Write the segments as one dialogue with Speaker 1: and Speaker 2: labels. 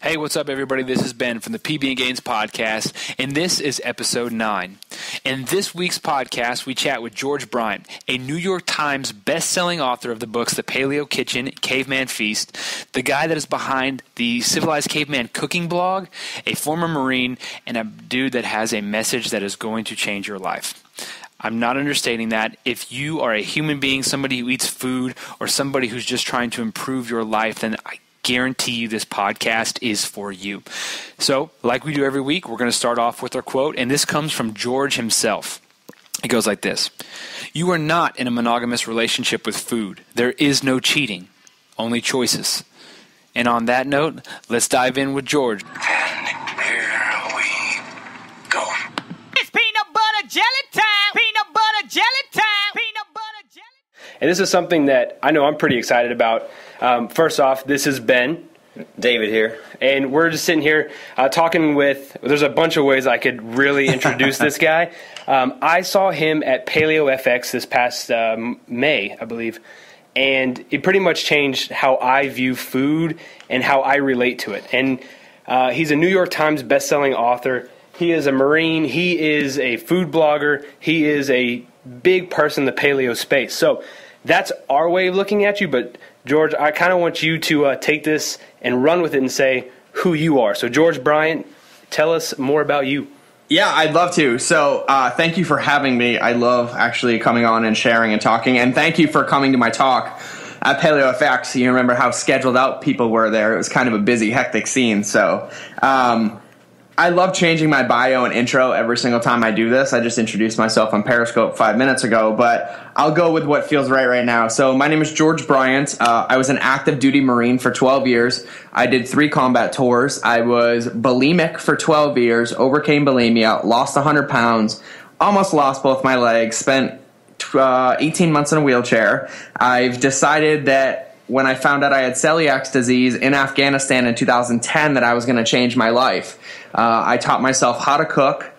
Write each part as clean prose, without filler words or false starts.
Speaker 1: Hey, what's up, everybody? This is Ben from the PB and Gainz podcast, and this is episode 9. In this week's podcast, we chat with George Bryant, a New York Times best-selling author of the books The Paleo Kitchen, Caveman Feast, the guy that is behind the Civilized Caveman cooking blog, a former Marine, and a dude that has a message that is going to change your life. I'm not understating that. If you are a human being, somebody who eats food, or somebody who's just trying to improve your life, then I guarantee you this podcast is for you. So, like we do every week, we're going to start off with our quote, and this comes from George himself. It goes like this: "You are not in a monogamous relationship with food. There is no cheating, only choices." And on that note, let's dive in with George.
Speaker 2: And here we go.
Speaker 3: It's peanut butter jelly time. Peanut butter jelly time. Peanut butter jelly.
Speaker 4: And this is something that I know I'm pretty excited about. First off, this is Ben.
Speaker 5: David here.
Speaker 4: And we're just sitting here talking with, there's a bunch of ways I could really introduce this guy. I saw him at Paleo FX this past May, I believe. And it pretty much changed how I view food and how I relate to it. And he's a New York Times bestselling author. He is a Marine. He is a food blogger. He is a big person in the paleo space. So that's our way of looking at you. But George, I kind of want you to take this and run with it and say who you are. So George Bryant, tell us more about you.
Speaker 5: Yeah, I'd love to. So thank you for having me. I love actually coming on and sharing and talking. And thank you for coming to my talk at Paleo FX. You remember how scheduled out people were there. It was kind of a busy, hectic scene. So I love changing my bio and intro every single time I do this. I just introduced myself on Periscope 5 minutes ago, but I'll go with what feels right now. So my name is George Bryant. I was an active duty Marine for 12 years. I did 3 combat tours. I was bulimic for 12 years, overcame bulimia, lost 100 pounds, almost lost both my legs, spent 18 months in a wheelchair. I've decided that when I found out I had celiac disease in Afghanistan in 2010 that I was going to change my life. I taught myself how to cook,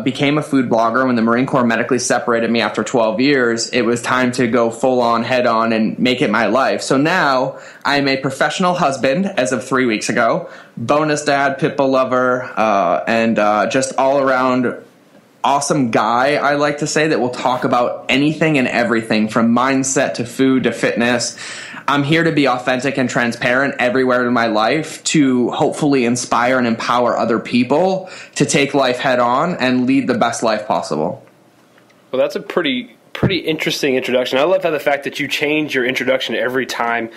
Speaker 5: became a food blogger. When the Marine Corps medically separated me after 12 years, it was time to go full on, head on, and make it my life. So now I'm a professional husband as of 3 weeks ago, bonus dad, pitbull lover, and just all around awesome guy, I like to say, that will talk about anything and everything from mindset to food to fitness. I'm here to be authentic and transparent everywhere in my life to hopefully inspire and empower other people to take life head on and lead the best life possible.
Speaker 4: Well, that's a pretty interesting introduction. I love how the fact that you change your introduction every time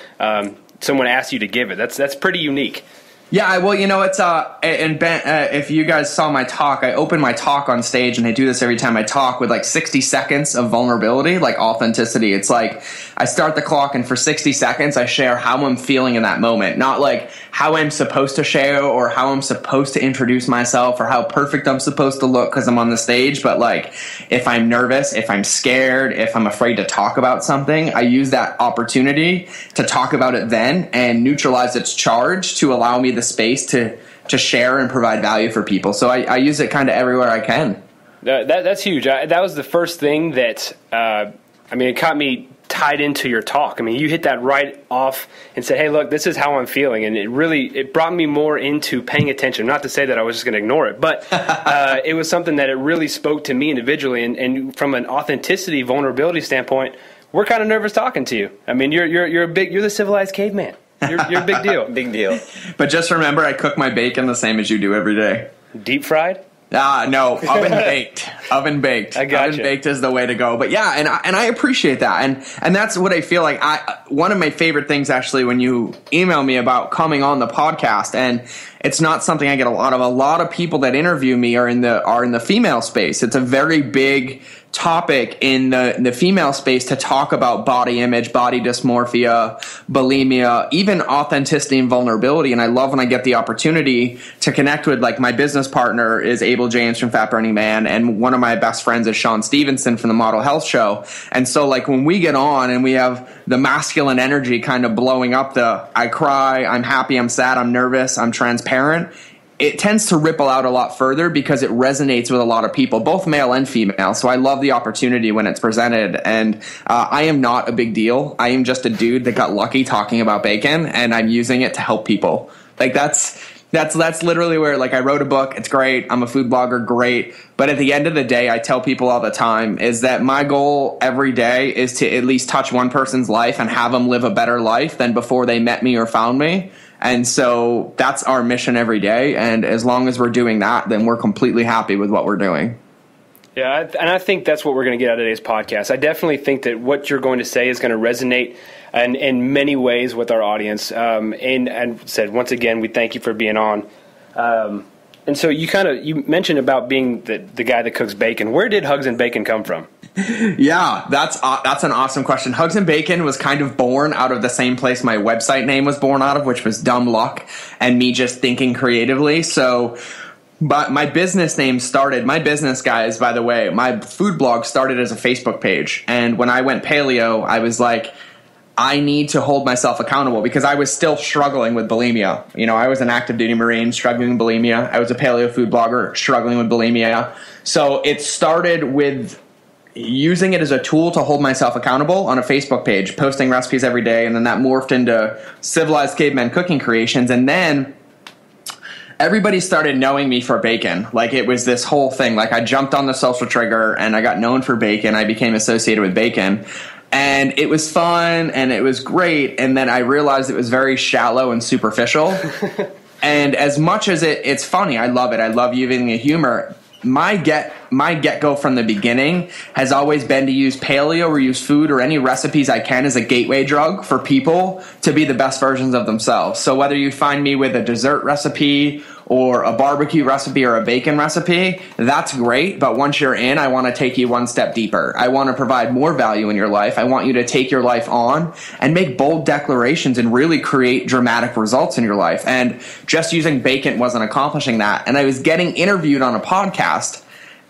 Speaker 4: someone asks you to give it. That's pretty unique.
Speaker 5: Yeah, well, you know, it's and Ben, if you guys saw my talk, I open my talk on stage, and I do this every time I talk with like 60 seconds of vulnerability, like authenticity. It's like I start the clock, and for 60 seconds, I share how I'm feeling in that moment, not like how I'm supposed to share or how I'm supposed to introduce myself or how perfect I'm supposed to look because I'm on the stage, but like if I'm nervous, if I'm scared, if I'm afraid to talk about something, I use that opportunity to talk about it then and neutralize its charge to allow me the space to share and provide value for people. So I use it kind of everywhere I can.
Speaker 4: That's huge. That was the first thing that, it caught me tied into your talk. I mean, you hit that right off and said, hey, look, this is how I'm feeling. And it brought me more into paying attention. Not to say that I was just going to ignore it, but it was something that it really spoke to me individually. And from an authenticity, vulnerability standpoint, we're kind of nervous talking to you. I mean, you're the civilized caveman. You're a big deal.
Speaker 5: Big deal. But just remember, I cook my bacon the same as you do every day.
Speaker 4: Deep fried?
Speaker 5: No, oven baked. Oven baked.
Speaker 4: I gotcha.
Speaker 5: Oven baked is the way to go. But yeah, and I appreciate that. And that's what I feel like. One of my favorite things actually when you email me about coming on the podcast, and it's not something I get a lot of. A lot of people that interview me are in the female space. It's a very big topic in the female space to talk about body image, body dysmorphia, bulimia, even authenticity and vulnerability. And I love when I get the opportunity to connect with, like, my business partner is Abel James from Fat Burning Man, and one of my best friends is Sean Stevenson from the Model Health Show. And so, like, when we get on and we have the masculine energy kind of blowing up, I cry, I'm happy, I'm sad, I'm nervous, I'm transparent, it tends to ripple out a lot further because it resonates with a lot of people, both male and female. So I love the opportunity when it's presented. And I am not a big deal. I am just a dude that got lucky talking about bacon, and I'm using it to help people. Like that's literally where, like, I wrote a book. It's great. I'm a food blogger. Great. But at the end of the day, I tell people all the time is that my goal every day is to at least touch one person's life and have them live a better life than before they met me or found me. And so that's our mission every day. And as long as we're doing that, then we're completely happy with what we're doing.
Speaker 4: Yeah, and I think that's what we're going to get out of today's podcast. I definitely think that what you're going to say is going to resonate in many ways with our audience. And said, once again, we thank you for being on. And so you mentioned about being the guy that cooks bacon. Where did Hugs and Bacon come from?
Speaker 5: Yeah, that's an awesome question. Hugs and Bacon was kind of born out of the same place my website name was born out of, which was dumb luck and me just thinking creatively. So, but my business name started, my business, guys, by the way, my food blog started as a Facebook page. And when I went paleo, I was like, I need to hold myself accountable because I was still struggling with bulimia. You know, I was an active duty Marine struggling with bulimia. I was a paleo food blogger struggling with bulimia. So it started with using it as a tool to hold myself accountable on a Facebook page, posting recipes every day. And then that morphed into Civilized Caveman Cooking Creations. And then everybody started knowing me for bacon. Like, it was this whole thing. Like, I jumped on the social trigger and I got known for bacon. I became associated with bacon. And it was fun and it was great. And then I realized it was very shallow and superficial. And as much as it's funny, I love it. I love using the humor. My get-go from the beginning has always been to use paleo or use food or any recipes I can as a gateway drug for people to be the best versions of themselves. So whether you find me with a dessert recipe or a barbecue recipe or a bacon recipe, that's great. But once you're in, I want to take you one step deeper. I want to provide more value in your life. I want you to take your life on and make bold declarations and really create dramatic results in your life. And just using bacon wasn't accomplishing that. And I was getting interviewed on a podcast,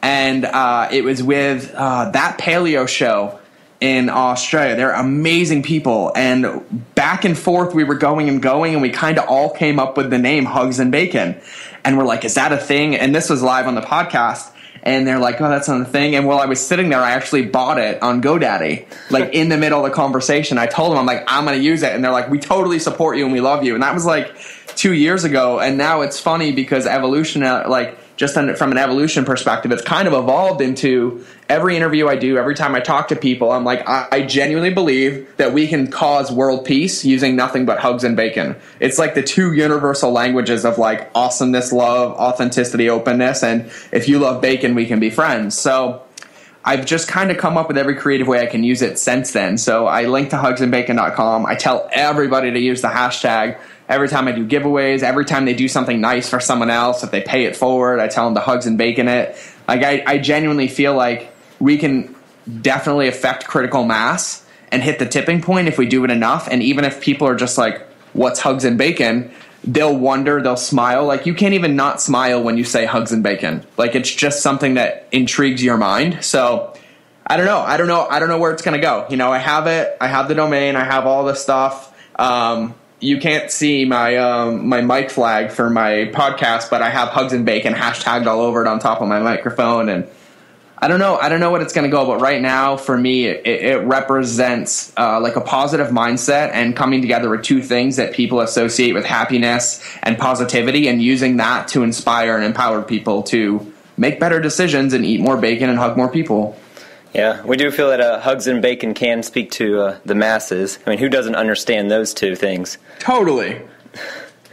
Speaker 5: and it was with That Paleo Show in Australia. They're amazing people. And back and forth, we were going, and we kind of all came up with the name Hugs and Bacon. And we're like, is that a thing? And this was live on the podcast. And they're like, oh, that's not a thing. And while I was sitting there, I actually bought it on GoDaddy. Like, in the middle of the conversation, I told them, I'm like, I'm going to use it. And they're like, we totally support you and we love you. And that was like 2 years ago. And now it's funny because evolution, from an evolution perspective, it's kind of evolved into every interview I do, every time I talk to people, I'm like, I genuinely believe that we can cause world peace using nothing but hugs and bacon. It's like the two universal languages of like awesomeness, love, authenticity, openness, and if you love bacon, we can be friends. So I've just kind of come up with every creative way I can use it since then. So I link to hugsandbacon.com. I tell everybody to use the hashtag. Every time I do giveaways, every time they do something nice for someone else, if they pay it forward, I tell them to Hugs and Bacon it. Like, I genuinely feel like we can definitely affect critical mass and hit the tipping point if we do it enough. And even if people are just like, what's Hugs and Bacon? They'll wonder, they'll smile. Like, you can't even not smile when you say Hugs and Bacon. Like, it's just something that intrigues your mind. So I don't know where it's going to go. You know, I have it. I have the domain. I have all the stuff. You can't see my my mic flag for my podcast, but I have Hugs and Bacon hashtagged all over it on top of my microphone. And I don't know what it's going to go, but right now for me, it represents like a positive mindset and coming together with two things that people associate with happiness and positivity, and using that to inspire and empower people to make better decisions and eat more bacon and hug more people.
Speaker 6: Yeah, we do feel that Hugs and Bacon can speak to the masses. I mean, who doesn't understand those two things?
Speaker 5: Totally.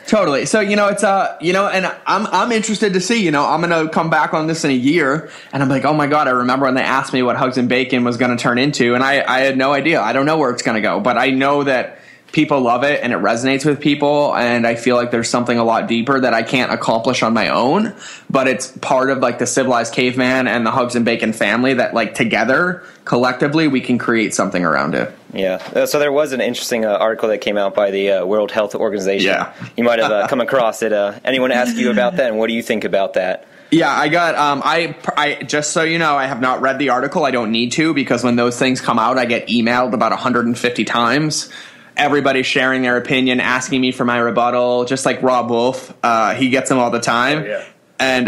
Speaker 5: So, you know, it's, and I'm interested to see, you know, I'm going to come back on this in a year and I'm like, oh my God, I remember when they asked me what Hugs and Bacon was going to turn into. And I had no idea. I don't know where it's going to go, but I know that people love it and it resonates with people. And I feel like there's something a lot deeper that I can't accomplish on my own, but it's part of like the Civilized Caveman and the Hugs and Bacon family that, like, together, collectively, we can create something around it.
Speaker 6: Yeah. So there was an interesting article that came out by the World Health Organization. Yeah. You might have come across it. Anyone ask you about that, and what do you think about that?
Speaker 5: Yeah, I got, I just so you know, I have not read the article. I don't need to, because when those things come out, I get emailed about 150 times. Everybody's sharing their opinion, asking me for my rebuttal, just like Rob Wolf. He gets them all the time. Oh, yeah. And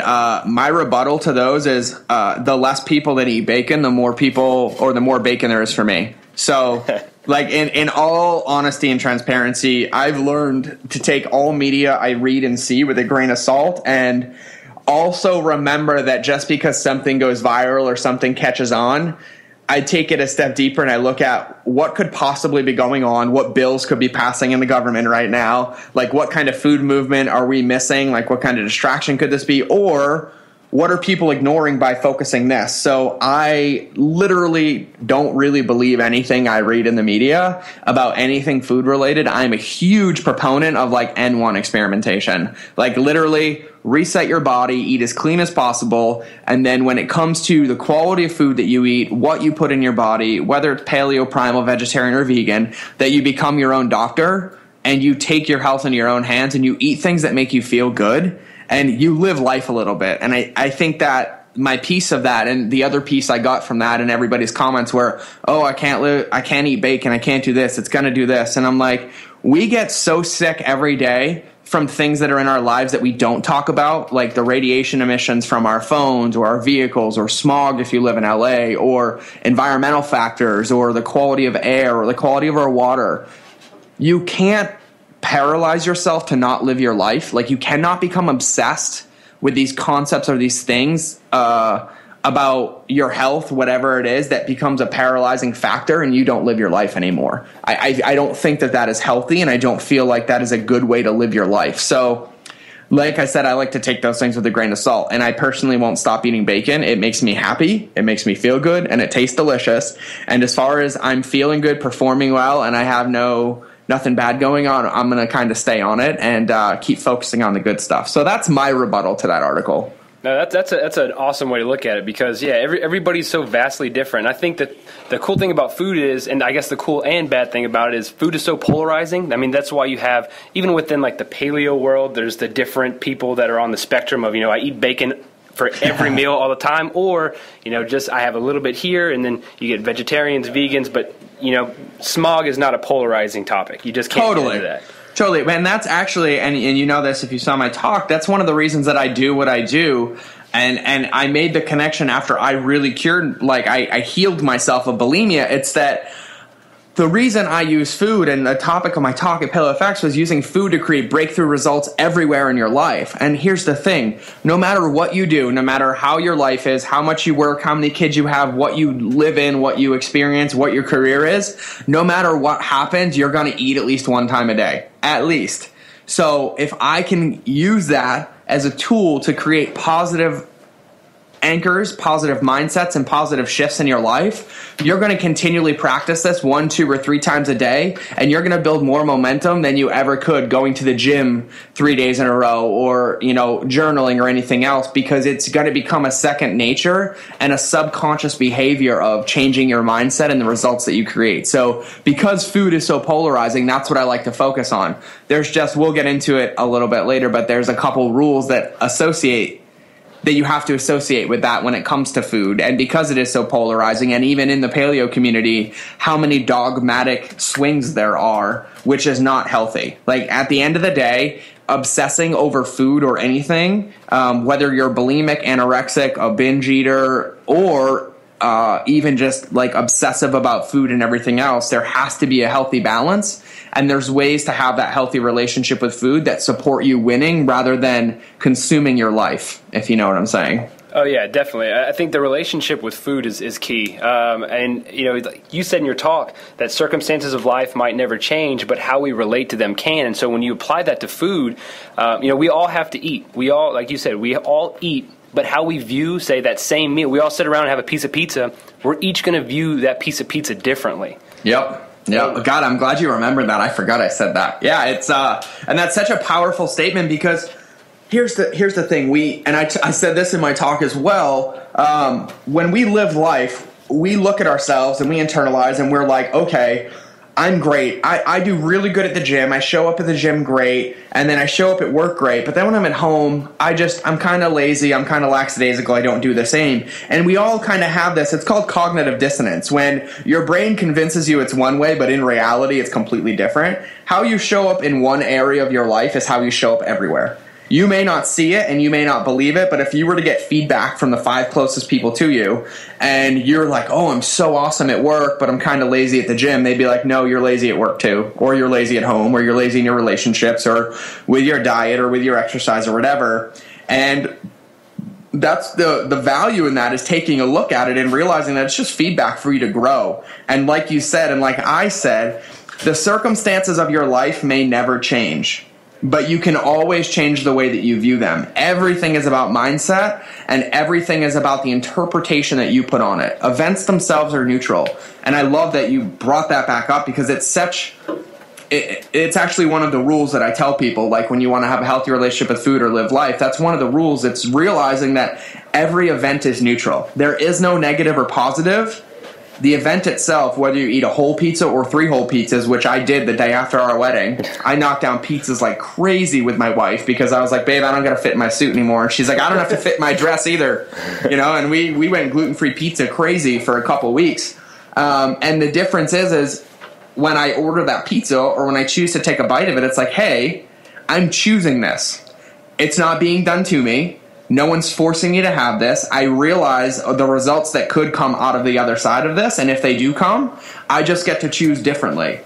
Speaker 5: my rebuttal to those is the less people that eat bacon, the more people, or the more bacon there is for me. So Like, in all honesty and transparency, I've learned to take all media I read and see with a grain of salt, and also remember that just because something goes viral or something catches on, I take it a step deeper and I look at what could possibly be going on, what bills could be passing in the government right now, like what kind of food movement are we missing, like what kind of distraction could this be, or what are people ignoring by focusing this? So I literally don't really believe anything I read in the media about anything food related. I'm a huge proponent of like N1 experimentation. Like literally reset your body, eat as clean as possible, and then when it comes to the quality of food that you eat, what you put in your body, whether it's paleo, primal, vegetarian, or vegan, that you become your own doctor and you take your health in your own hands and you eat things that make you feel good. And you live life a little bit. And I think that my piece of that and the other piece I got from that and everybody's comments were, oh, I can't eat bacon, I can't do this, it's going to do this. And I'm like, we get so sick every day from things that are in our lives that we don't talk about, like the radiation emissions from our phones or our vehicles, or smog if you live in LA, or environmental factors, or the quality of air, or the quality of our water. You can't paralyze yourself to not live your life. Like, you cannot become obsessed with these concepts or these things about your health, whatever it is, that becomes a paralyzing factor and you don't live your life anymore. I don't think that is healthy, and I don't feel like that is a good way to live your life. So like I said, I like to take those things with a grain of salt, and I personally won't stop eating bacon. It makes me happy, it makes me feel good, and it tastes delicious. And as far as I'm feeling good, performing well, and I have nothing bad going on, I'm going to kind of stay on it and keep focusing on the good stuff. So that's my rebuttal to that article.
Speaker 4: No, that's an awesome way to look at it, because everybody's so vastly different. I think that the cool thing about food is, and I guess the cool and bad thing about it is, food is so polarizing. I mean, that's why you have, even within like the paleo world, there's the different people that are on the spectrum of, I eat bacon for every meal all the time, or just I have a little bit here, and then you get vegetarians, vegans, but smog is not a polarizing topic. You just can't get into that.
Speaker 5: Totally. And that's actually, and you know this if you saw my talk, that's one of the reasons that I do what I do. And I made the connection after I really cured, like I healed myself of bulimia. It's that the reason I use food, and the topic of my talk at Paleo FX was using food to create breakthrough results everywhere in your life. And here's the thing, no matter what you do, no matter how your life is, how much you work, how many kids you have, what you live in, what you experience, what your career is, no matter what happens, you're going to eat at least one time a day, at least. So if I can use that as a tool to create positive anchors, positive mindsets, and positive shifts in your life, you're going to continually practice this 1, 2, or 3 times a day, and you're going to build more momentum than you ever could going to the gym 3 days in a row, or journaling or anything else, because it's going to become a second nature and a subconscious behavior of changing your mindset and the results that you create. So because food is so polarizing, that's what I like to focus on. We'll get into it a little bit later, but there's a couple rules that you have to associate with that when it comes to food. And because it is so polarizing, and even in the paleo community, how many dogmatic swings there are, which is not healthy. Like, at the end of the day, obsessing over food or anything, whether you're bulimic, anorexic, a binge eater, or even just like obsessive about food and everything else, there has to be a healthy balance. And there's ways to have that healthy relationship with food that support you winning rather than consuming your life, if you know what I'm saying.
Speaker 4: Oh, yeah, definitely. I think the relationship with food is key. And, you said in your talk that circumstances of life might never change, but how we relate to them can. And so when you apply that to food, we all have to eat. We all, like you said, we all eat. But how we view, say, that same meal, we all sit around and have a piece of pizza, we're each going to view that piece of pizza differently.
Speaker 5: Yep. Yeah, God, I'm glad you remembered that. I forgot I said that. Yeah, it's and that's such a powerful statement, because here's the thing. I said this in my talk as well. When we live life, we look at ourselves and we internalize, and we're like, okay, I'm great. I do really good at the gym. I show up at the gym great, and then I show up at work great. But then when I'm at home, I'm kind of lazy. I'm kind of lackadaisical. I don't do the same. And we all kind of have this. It's called cognitive dissonance, when your brain convinces you it's one way, but in reality, it's completely different. How you show up in one area of your life is how you show up everywhere. You may not see it and you may not believe it, but if you were to get feedback from the 5 closest people to you and you're like, oh, I'm so awesome at work, but I'm kind of lazy at the gym, they'd be like, no, you're lazy at work too, or you're lazy at home, or you're lazy in your relationships, or with your diet, or with your exercise, or whatever. And that's the value in that, is taking a look at it and realizing that it's just feedback for you to grow. And like you said, and like I said, the circumstances of your life may never change, but you can always change the way that you view them. Everything is about mindset, and everything is about the interpretation that you put on it. Events themselves are neutral. And I love that you brought that back up, because it's actually one of the rules that I tell people, like when you want to have a healthy relationship with food or live life, that's one of the rules. It's realizing that every event is neutral. There is no negative or positive. The event itself, whether you eat a whole pizza or 3 whole pizzas, which I did the day after our wedding, I knocked down pizzas like crazy with my wife, because I was like, babe, I don't got to fit in my suit anymore. And she's like, I don't have to fit in my dress either. And we went gluten-free pizza crazy for a couple weeks. And the difference is when I order that pizza, or when I choose to take a bite of it, it's like, hey, I'm choosing this. It's not being done to me. No one's forcing me to have this. I realize the results that could come out of the other side of this, and if they do come, I just get to choose differently.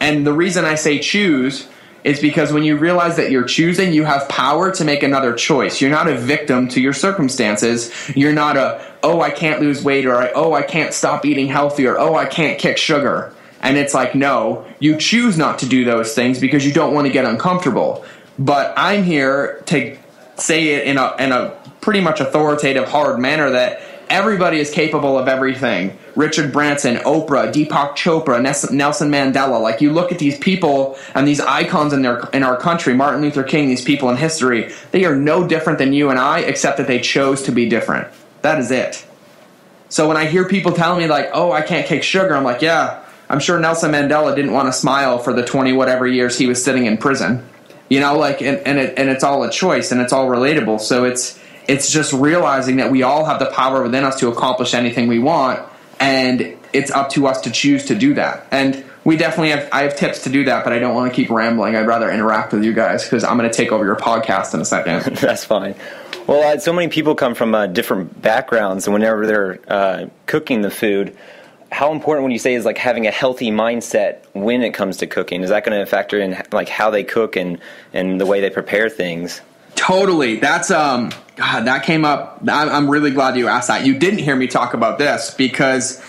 Speaker 5: And the reason I say choose is because when you realize that you're choosing, you have power to make another choice. You're not a victim to your circumstances. You're not I can't lose weight, or I can't stop eating healthy, or I can't kick sugar. And it's like, no, you choose not to do those things because you don't want to get uncomfortable. But I'm here to say it in a pretty much authoritative, hard manner, that everybody is capable of everything. Richard Branson, Oprah, Deepak Chopra, Nelson Mandela. Like, you look at these people and these icons in our country, Martin Luther King, these people in history, they are no different than you and I, except that they chose to be different. That is it. So when I hear people telling me like, oh, I can't kick sugar, I'm like, yeah, I'm sure Nelson Mandela didn't want to smile for the 20 whatever years he was sitting in prison. And it's all a choice, and it's all relatable. So it's just realizing that we all have the power within us to accomplish anything we want, and it's up to us to choose to do that. And we definitely I have tips to do that, but I don't want to keep rambling. I'd rather interact with you guys, because I'm going to take over your podcast in a second.
Speaker 6: That's fine. Well, so many people come from different backgrounds, and whenever they're cooking the food, how important would you say is like having a healthy mindset when it comes to cooking? Is that going to factor in like how they cook and the way they prepare things?
Speaker 5: Totally. That's God, that came up. I'm really glad you asked that. You didn't hear me talk about this, because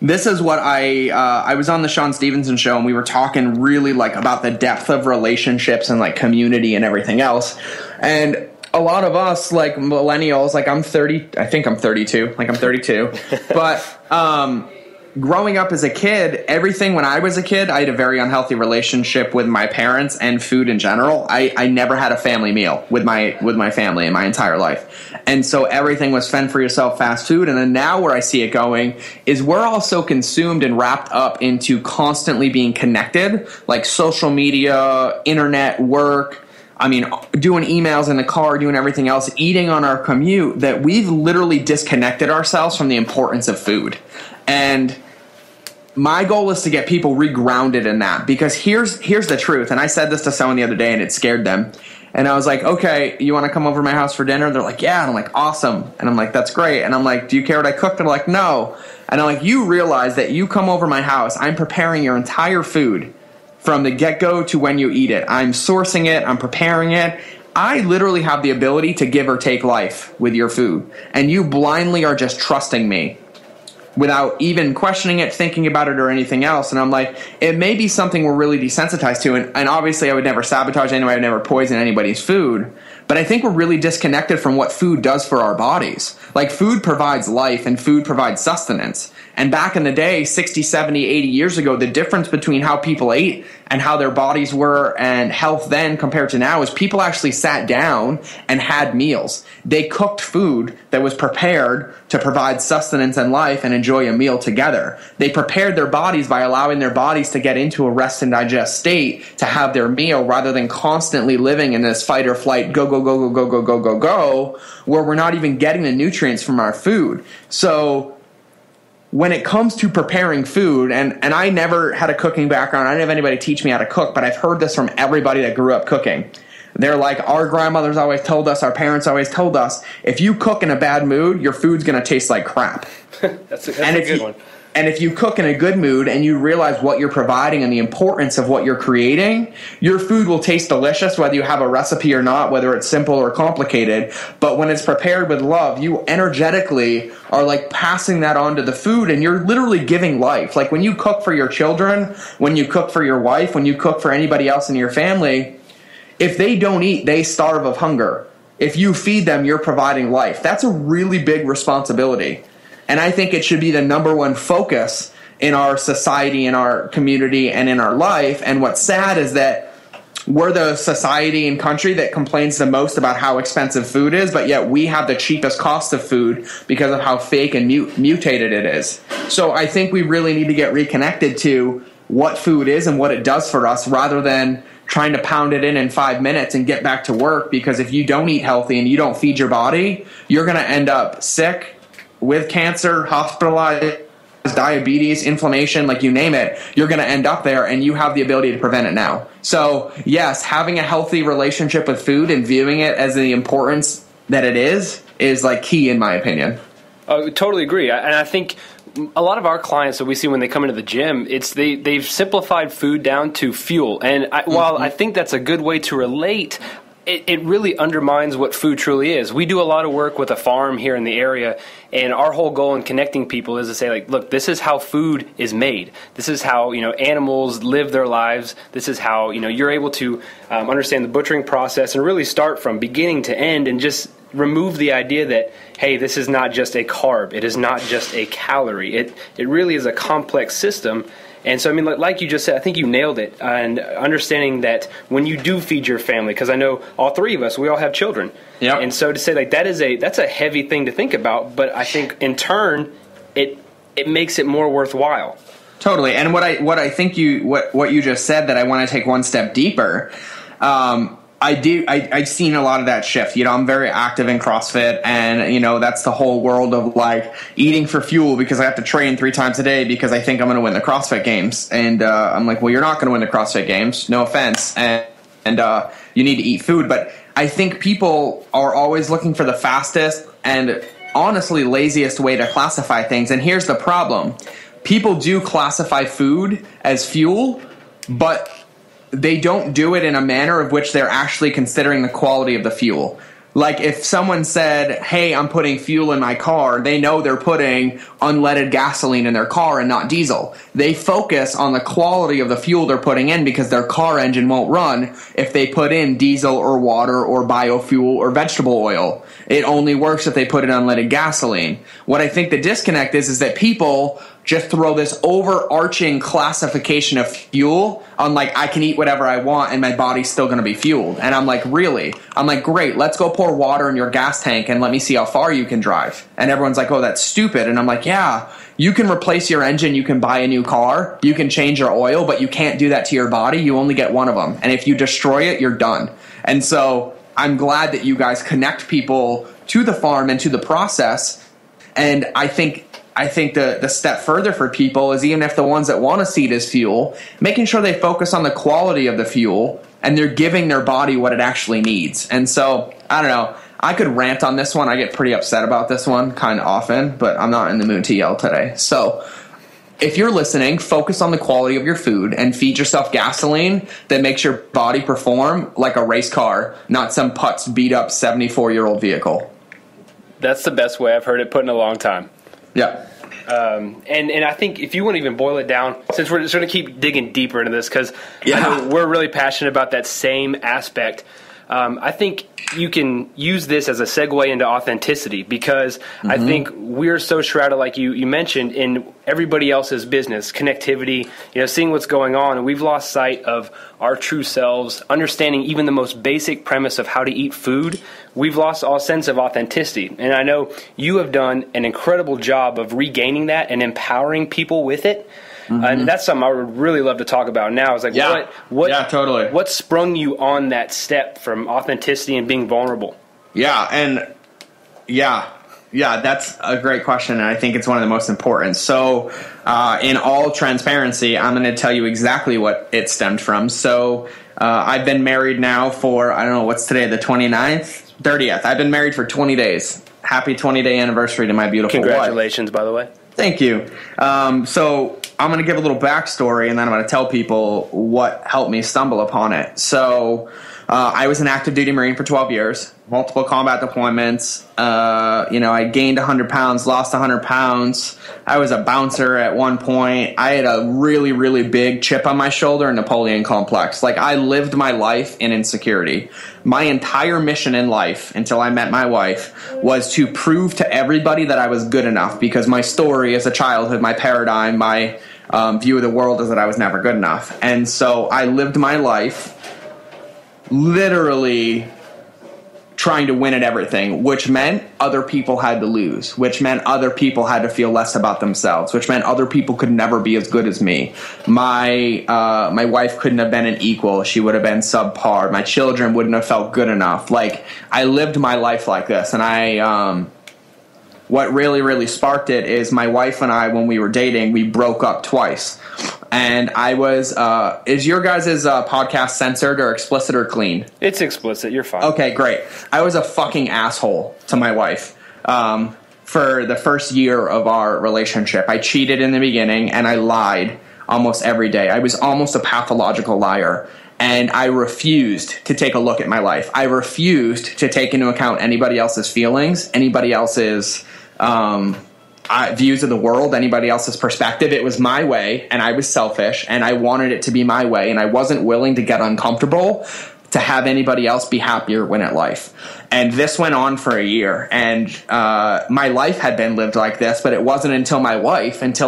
Speaker 5: this is what I was on the Sean Stevenson show, and we were talking really like about the depth of relationships and like community and everything else. And a lot of us, like millennials, like I'm 30, I think I'm 32, like I'm 32, but growing up as a kid, when I was a kid, I had a very unhealthy relationship with my parents and food in general. I never had a family meal with my family in my entire life. And so everything was fend for yourself, fast food. And then now where I see it going is we're all so consumed and wrapped up into constantly being connected, like social media, internet, work, doing emails in the car, doing everything else, eating on our commute, that we've literally disconnected ourselves from the importance of food. And my goal is to get people regrounded in that, because here's the truth. And I said this to someone the other day, and it scared them. And I was like, okay, you want to come over to my house for dinner? They're like, yeah. And I'm like, awesome. And I'm like, that's great. And I'm like, do you care what I cooked? They're like, no. And I'm like, you realize that you come over my house, I'm preparing your entire food from the get-go to when you eat it. I'm sourcing it. I'm preparing it. I literally have the ability to give or take life with your food. And you blindly are just trusting me without even questioning it, thinking about it, or anything else. And I'm like, it may be something we're really desensitized to. And obviously I would never sabotage anybody. I would never poison anybody's food. But I think we're really disconnected from what food does for our bodies. Like, food provides life, and food provides sustenance. And back in the day, 60, 70, 80 years ago, the difference between how people ate and how their bodies were and health then compared to now is people actually sat down and had meals. They cooked food that was prepared to provide sustenance and life and enjoy a meal together. They prepared their bodies by allowing their bodies to get into a rest and digest state to have their meal, rather than constantly living in this fight or flight, go, where we're not even getting the nutrients from our food. So when it comes to preparing food, and I never had a cooking background, I didn't have anybody teach me how to cook, but I've heard this from everybody that grew up cooking. They're like, our grandmothers always told us, our parents always told us, if you cook in a bad mood, your food's going to taste like crap.
Speaker 4: That's a good one.
Speaker 5: And if you cook in a good mood and you realize what you're providing and the importance of what you're creating, your food will taste delicious, whether you have a recipe or not, whether it's simple or complicated. But when it's prepared with love, you energetically are like passing that on to the food, and you're literally giving life. Like when you cook for your children, when you cook for your wife, when you cook for anybody else in your family, if they don't eat, they starve of hunger. If you feed them, you're providing life. That's a really big responsibility. And I think it should be the number one focus in our society, in our community, and in our life. And what's sad is that we're the society and country that complains the most about how expensive food is, but yet we have the cheapest cost of food because of how fake and mutated it is. So I think we really need to get reconnected to what food is and what it does for us, rather than trying to pound it in 5 minutes and get back to work. Because if you don't eat healthy and you don't feed your body, you're going to end up sick, with cancer, hospitalized, diabetes, inflammation, like you name it. You're going to end up there, and you have the ability to prevent it now. So yes, having a healthy relationship with food and viewing it as the importance that it is like key, in my opinion.
Speaker 4: I totally agree. And I think a lot of our clients that we see when they come into the gym, they've simplified food down to fuel. And while I think that's a good way to relate, it really undermines what food truly is. We do a lot of work with a farm here in the area, and our whole goal in connecting people is to say, like, look, this is how food is made. This is how, animals live their lives. This is how, you're able to understand the butchering process and really start from beginning to end, and just remove the idea that, hey, this is not just a carb. It is not just a calorie. It really is a complex system. And so, like you just said, I think you nailed it. And understanding that when you do feed your family, because I know all three of us, we all have children. Yep. And so to say, like, that's a heavy thing to think about. But I think in turn, it makes it more worthwhile.
Speaker 5: Totally. And what I think what you just said, that I want to take one step deeper. I've seen a lot of that shift. I'm very active in CrossFit, and, that's the whole world of like eating for fuel because I have to train 3 times a day because I think I'm going to win the CrossFit Games. And I'm like, well, you're not going to win the CrossFit Games. No offense. And you need to eat food. But I think people are always looking for the fastest and honestly laziest way to classify things. And here's the problem. People do classify food as fuel, but they don't do it in a manner of which they're actually considering the quality of the fuel. Like if someone said, hey, I'm putting fuel in my car, they know they're putting unleaded gasoline in their car and not diesel. They focus on the quality of the fuel they're putting in because their car engine won't run if they put in diesel or water or biofuel or vegetable oil. It only works if they put in unleaded gasoline. What I think the disconnect is that people just throw this overarching classification of fuel on like, I can eat whatever I want and my body's still going to be fueled. And I'm like, really? I'm like, great, let's go pour water in your gas tank and let me see how far you can drive. And everyone's like, oh, that's stupid. And I'm like, yeah, you can replace your engine, you can buy a new car, you can change your oil, but you can't do that to your body. You only get one of them. And if you destroy it, you're done. And so I'm glad that you guys connect people to the farm and to the process. And I think the step further for people is, even if the ones that want to see it as fuel, making sure they focus on the quality of the fuel and they're giving their body what it actually needs. And so, I don't know, I could rant on this one. I get pretty upset about this one kind of often, but I'm not in the mood to yell today. So if you're listening, focus on the quality of your food and feed yourself gasoline that makes your body perform like a race car, not some putz beat up 74-year-old vehicle.
Speaker 4: That's the best way I've heard it put in a long time.
Speaker 5: Yeah.
Speaker 4: And I think if you want to even boil it down, since we're just going to keep digging deeper into this, because we're really passionate about that same aspect, I think you can use this as a segue into authenticity, because I think we're so shrouded, like you mentioned, in everybody else's business, connectivity, seeing what's going on, and we've lost sight of our true selves, understanding even the most basic premise of how to eat food. We've lost all sense of authenticity. And I know you have done an incredible job of regaining that and empowering people with it. And that's something I would really love to talk about now. Is like,
Speaker 5: totally.
Speaker 4: What sprung you on that step from authenticity and being vulnerable?
Speaker 5: Yeah, Yeah, that's a great question, and I think it's one of the most important. So, in all transparency, I'm going to tell you exactly what it stemmed from. So, I've been married now for, I don't know, what's today, the 29th? 30th. I've been married for 20 days. Happy 20-day anniversary to my beautiful wife.
Speaker 4: Congratulations, by the way.
Speaker 5: Thank you. So I'm going to give a little backstory, and then I'm going to tell people what helped me stumble upon it. So I was an active duty Marine for 12 years, multiple combat deployments. I gained 100 pounds, lost 100 pounds. I was a bouncer at one point. I had a really, really big chip on my shoulder and Napoleon complex. Like, I lived my life in insecurity. My entire mission in life until I met my wife was to prove to everybody that I was good enough, because my story as a childhood, my paradigm, my view of the world is that I was never good enough. And so I lived my life literally trying to win at everything, which meant other people had to lose, which meant other people had to feel less about themselves, which meant other people could never be as good as me. My wife couldn't have been an equal. She would have been subpar. My children wouldn't have felt good enough. Like, I lived my life like this. And what really, really sparked it is my wife and I, when we were dating, we broke up twice. And I was, is your guys' podcast censored or explicit or clean?
Speaker 4: It's explicit. You're fine.
Speaker 5: Okay, great. I was a fucking asshole to my wife for the first year of our relationship. I cheated in the beginning, and I lied almost every day. I was almost a pathological liar. And I refused to take a look at my life. I refused to take into account anybody else's feelings, anybody else's views of the world, anybody else's perspective. It was my way, and I was selfish, and I wanted it to be my way, and I wasn't willing to get uncomfortable to have anybody else be happy or win at life. And this went on for a year, and my life had been lived like this, but it wasn't until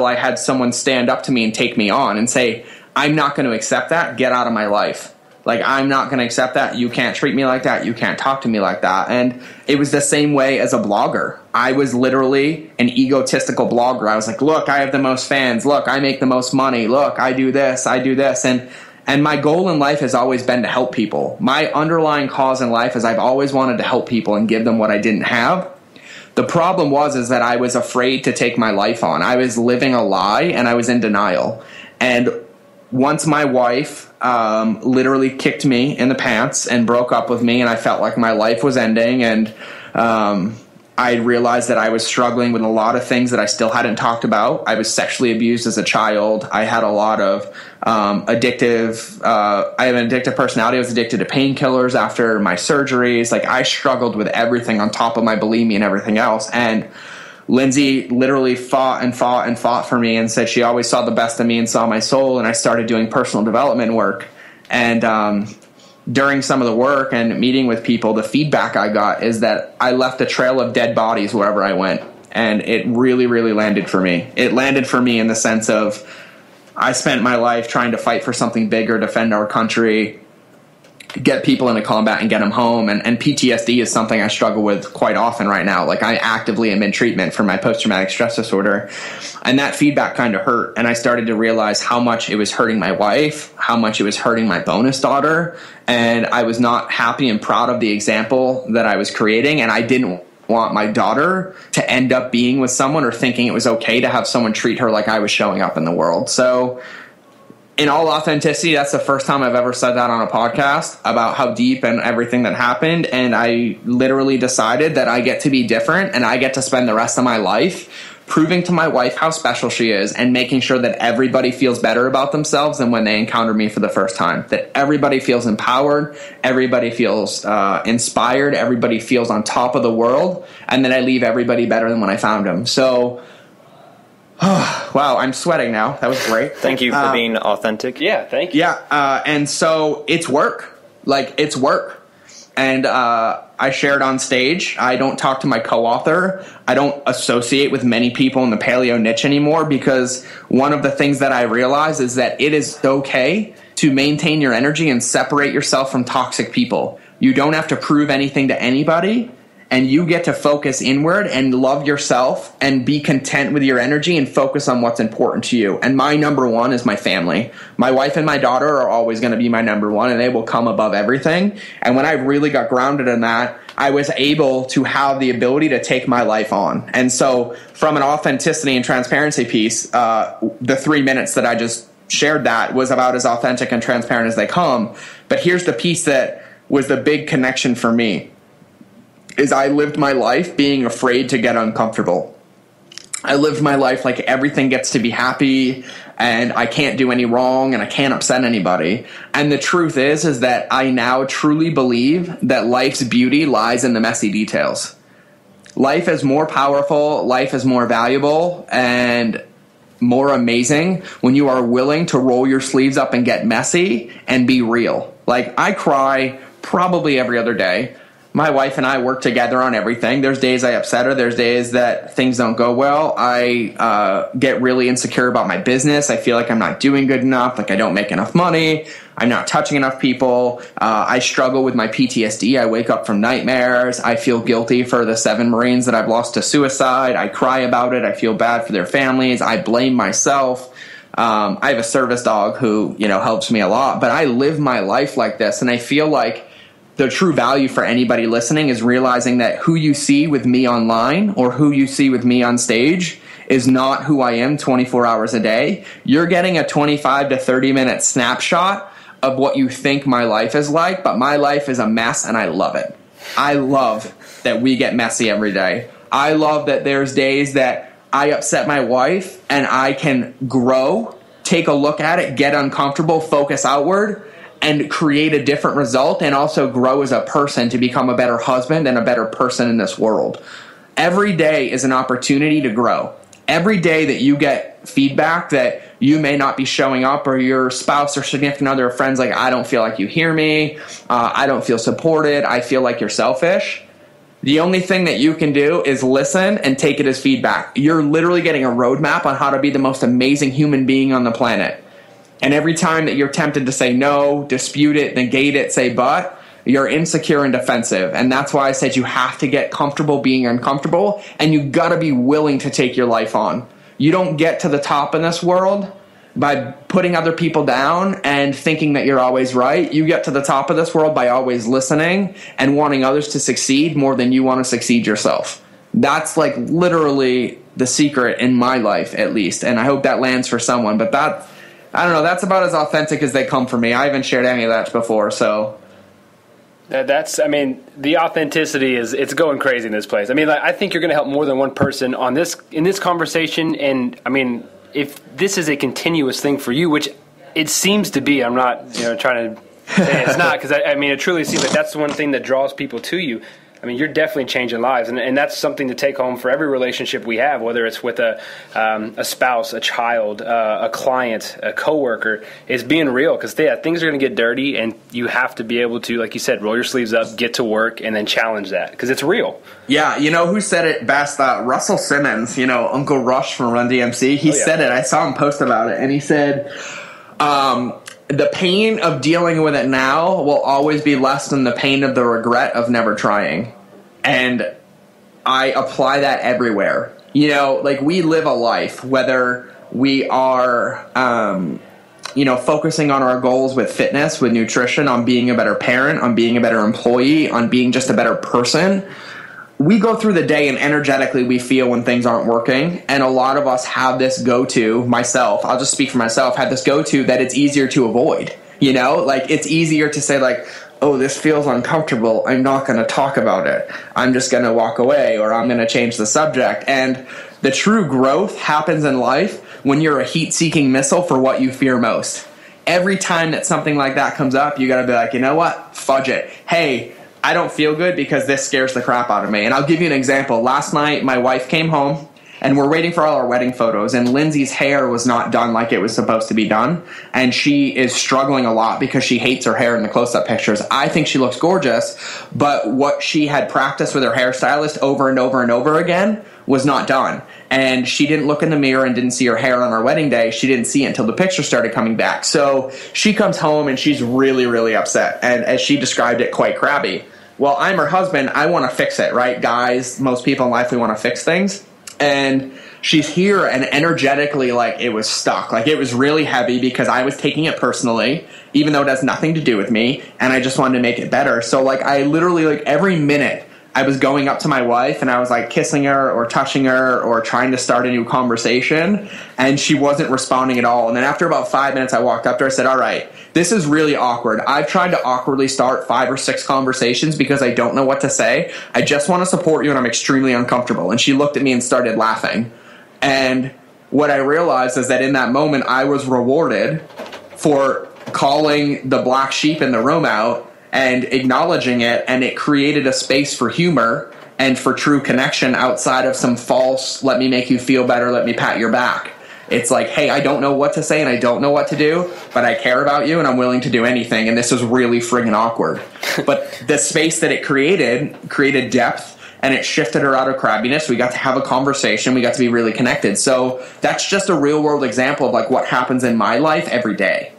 Speaker 5: I had someone stand up to me and take me on and say, I'm not going to accept that. Get out of my life. Like, I'm not going to accept that. You can't treat me like that. You can't talk to me like that. And it was the same way as a blogger. I was literally an egotistical blogger. I was like, look, I have the most fans. Look, I make the most money. Look, I do this. I do this. And my goal in life has always been to help people. My underlying cause in life is I've always wanted to help people and give them what I didn't have. The problem is that I was afraid to take my life on. I was living a lie, and I was in denial. And once my wife literally kicked me in the pants and broke up with me, and I felt like my life was ending, and I realized that I was struggling with a lot of things that I still hadn't talked about. I was sexually abused as a child. I had a lot of I have an addictive personality. I was addicted to painkillers after my surgeries. Like, I struggled with everything on top of my bulimia and everything else. And Lindsay literally fought and fought and fought for me and said she always saw the best of me and saw my soul. And I started doing personal development work. And during some of the work and meeting with people, the feedback I got is that I left a trail of dead bodies wherever I went. And it really, really landed for me. It landed for me in the sense of I spent my life trying to fight for something bigger, defend our country, get people into combat and get them home. And PTSD is something I struggle with quite often right now. Like, I actively am in treatment for my post-traumatic stress disorder. And that feedback kind of hurt. And I started to realize how much it was hurting my wife, how much it was hurting my bonus daughter. And I was not happy and proud of the example that I was creating. And I didn't want my daughter to end up being with someone or thinking it was okay to have someone treat her like I was showing up in the world. So in all authenticity, that's the first time I've ever said that on a podcast about how deep and everything that happened. And I literally decided that I get to be different, and I get to spend the rest of my life proving to my wife how special she is and making sure that everybody feels better about themselves than when they encounter me for the first time. That everybody feels empowered, everybody feels inspired, everybody feels on top of the world, and that I leave everybody better than when I found them. So wow, I'm sweating now. That was great.
Speaker 6: Thank you for being authentic.
Speaker 4: Yeah, thank you.
Speaker 5: Yeah, and so it's work. Like, it's work. And I shared on stage. I don't talk to my co-author. I don't associate with many people in the paleo niche anymore, because one of the things that I realize is that it is okay to maintain your energy and separate yourself from toxic people. You don't have to prove anything to anybody. and you get to focus inward and love yourself and be content with your energy and focus on what's important to you. And my number one is my family. My wife and my daughter are always going to be my number one, and they will come above everything. And when I really got grounded in that, I was able to have the ability to take my life on. And so from an authenticity and transparency piece, the 3 minutes that I just shared that was about as authentic and transparent as they come. But here's the piece that was the big connection for me, is I lived my life being afraid to get uncomfortable. I lived my life like everything gets to be happy and I can't do any wrong and I can't upset anybody. And the truth is that I now truly believe that life's beauty lies in the messy details. Life is more powerful, life is more valuable and more amazing when you are willing to roll your sleeves up and get messy and be real. Like, I cry probably every other day. My wife and I work together on everything. There's days I upset her. There's days that things don't go well. I get really insecure about my business. I feel like I'm not doing good enough, like I don't make enough money. I'm not touching enough people. I struggle with my PTSD. I wake up from nightmares. I feel guilty for the 7 Marines that I've lost to suicide. I cry about it. I feel bad for their families. I blame myself. I have a service dog who, helps me a lot, but I live my life like this. And I feel like the true value for anybody listening is realizing that who you see with me online or who you see with me on stage is not who I am 24 hours a day. You're getting a 25 to 30 minute snapshot of what you think my life is like, but my life is a mess and I love it. I love that we get messy every day. I love that there's days that I upset my wife and I can grow, take a look at it, get uncomfortable, focus outward, and create a different result and also grow as a person to become a better husband and a better person in this world. Every day is an opportunity to grow. Every day that you get feedback that you may not be showing up, or your spouse or significant other or friends like, I don't feel like you hear me, I don't feel supported, I feel like you're selfish. The only thing that you can do is listen and take it as feedback. You're literally getting a roadmap on how to be the most amazing human being on the planet. And every time that you're tempted to say no, dispute it, negate it, say but, you're insecure and defensive. And that's why I said you have to get comfortable being uncomfortable, and you got to be willing to take your life on. You don't get to the top in this world by putting other people down and thinking that you're always right. You get to the top of this world by always listening and wanting others to succeed more than you want to succeed yourself. That's like literally the secret in my life, at least. And I hope that lands for someone. But I don't know, that's about as authentic as they come for me. I haven't shared any of that before, so.
Speaker 4: The authenticity it's going crazy in this place. I think you're going to help more than one person in this conversation. And if this is a continuous thing for you, which it seems to be, I'm not, trying to say it's not, because it truly seems like that's the one thing that draws people to you. You're definitely changing lives, and that's something to take home for every relationship we have, whether it's with a spouse, a child, a client, a coworker, is being real, because things are going to get dirty, and you have to be able to, like you said, roll your sleeves up, get to work, and then challenge that, because it's real.
Speaker 5: Yeah, who said it best? Russell Simmons, Uncle Rush from Run DMC, he said it. I saw him post about it, and he said, the pain of dealing with it now will always be less than the pain of the regret of never trying. And I apply that everywhere. We live a life, whether we are, focusing on our goals with fitness, with nutrition, on being a better parent, on being a better employee, on being just a better person. We go through the day and energetically we feel when things aren't working. And a lot of us have this go-to, myself, I'll just speak for myself, have this go-to that it's easier to avoid. It's easier to say oh, this feels uncomfortable, I'm not going to talk about it. I'm just going to walk away, or I'm going to change the subject. And the true growth happens in life when you're a heat-seeking missile for what you fear most. Every time that something like that comes up, you got to be like, you know what? Fudge it. Hey, I don't feel good because this scares the crap out of me. And I'll give you an example. Last night, my wife came home, and we're waiting for all our wedding photos, and Lindsay's hair was not done like it was supposed to be done, and she is struggling a lot because she hates her hair in the close-up pictures. I think she looks gorgeous, but what she had practiced with her hairstylist over and over and over again was not done. And she didn't look in the mirror and didn't see her hair on our wedding day. She didn't see it until the picture started coming back. So she comes home and she's really, really upset, and as she described it, quite crabby. well, I'm her husband. I want to fix it, right? Guys, most people in life, we want to fix things. And she's here and energetically, like, it was stuck. Like, it was really heavy because I was taking it personally, even though it has nothing to do with me. And I just wanted to make it better. So, like, I literally, like, every minute I was going up to my wife and I was, like, kissing her or touching her or trying to start a new conversation. And she wasn't responding at all. And then after about 5 minutes, I walked up to her. I said, all right, this is really awkward. I've tried to awkwardly start 5 or 6 conversations because I don't know what to say. I just want to support you and I'm extremely uncomfortable. And she looked at me and started laughing. And what I realized is that in that moment, I was rewarded for calling the black sheep in the room out and acknowledging it. And it created a space for humor and for true connection outside of some false, let me make you feel better, let me pat your back. It's like, hey, I don't know what to say and I don't know what to do, but I care about you and I'm willing to do anything. And this is really friggin' awkward. But the space that it created depth, and it shifted her out of crabbiness. We got to have a conversation. We got to be really connected. So that's just a real world example of like what happens in my life every day.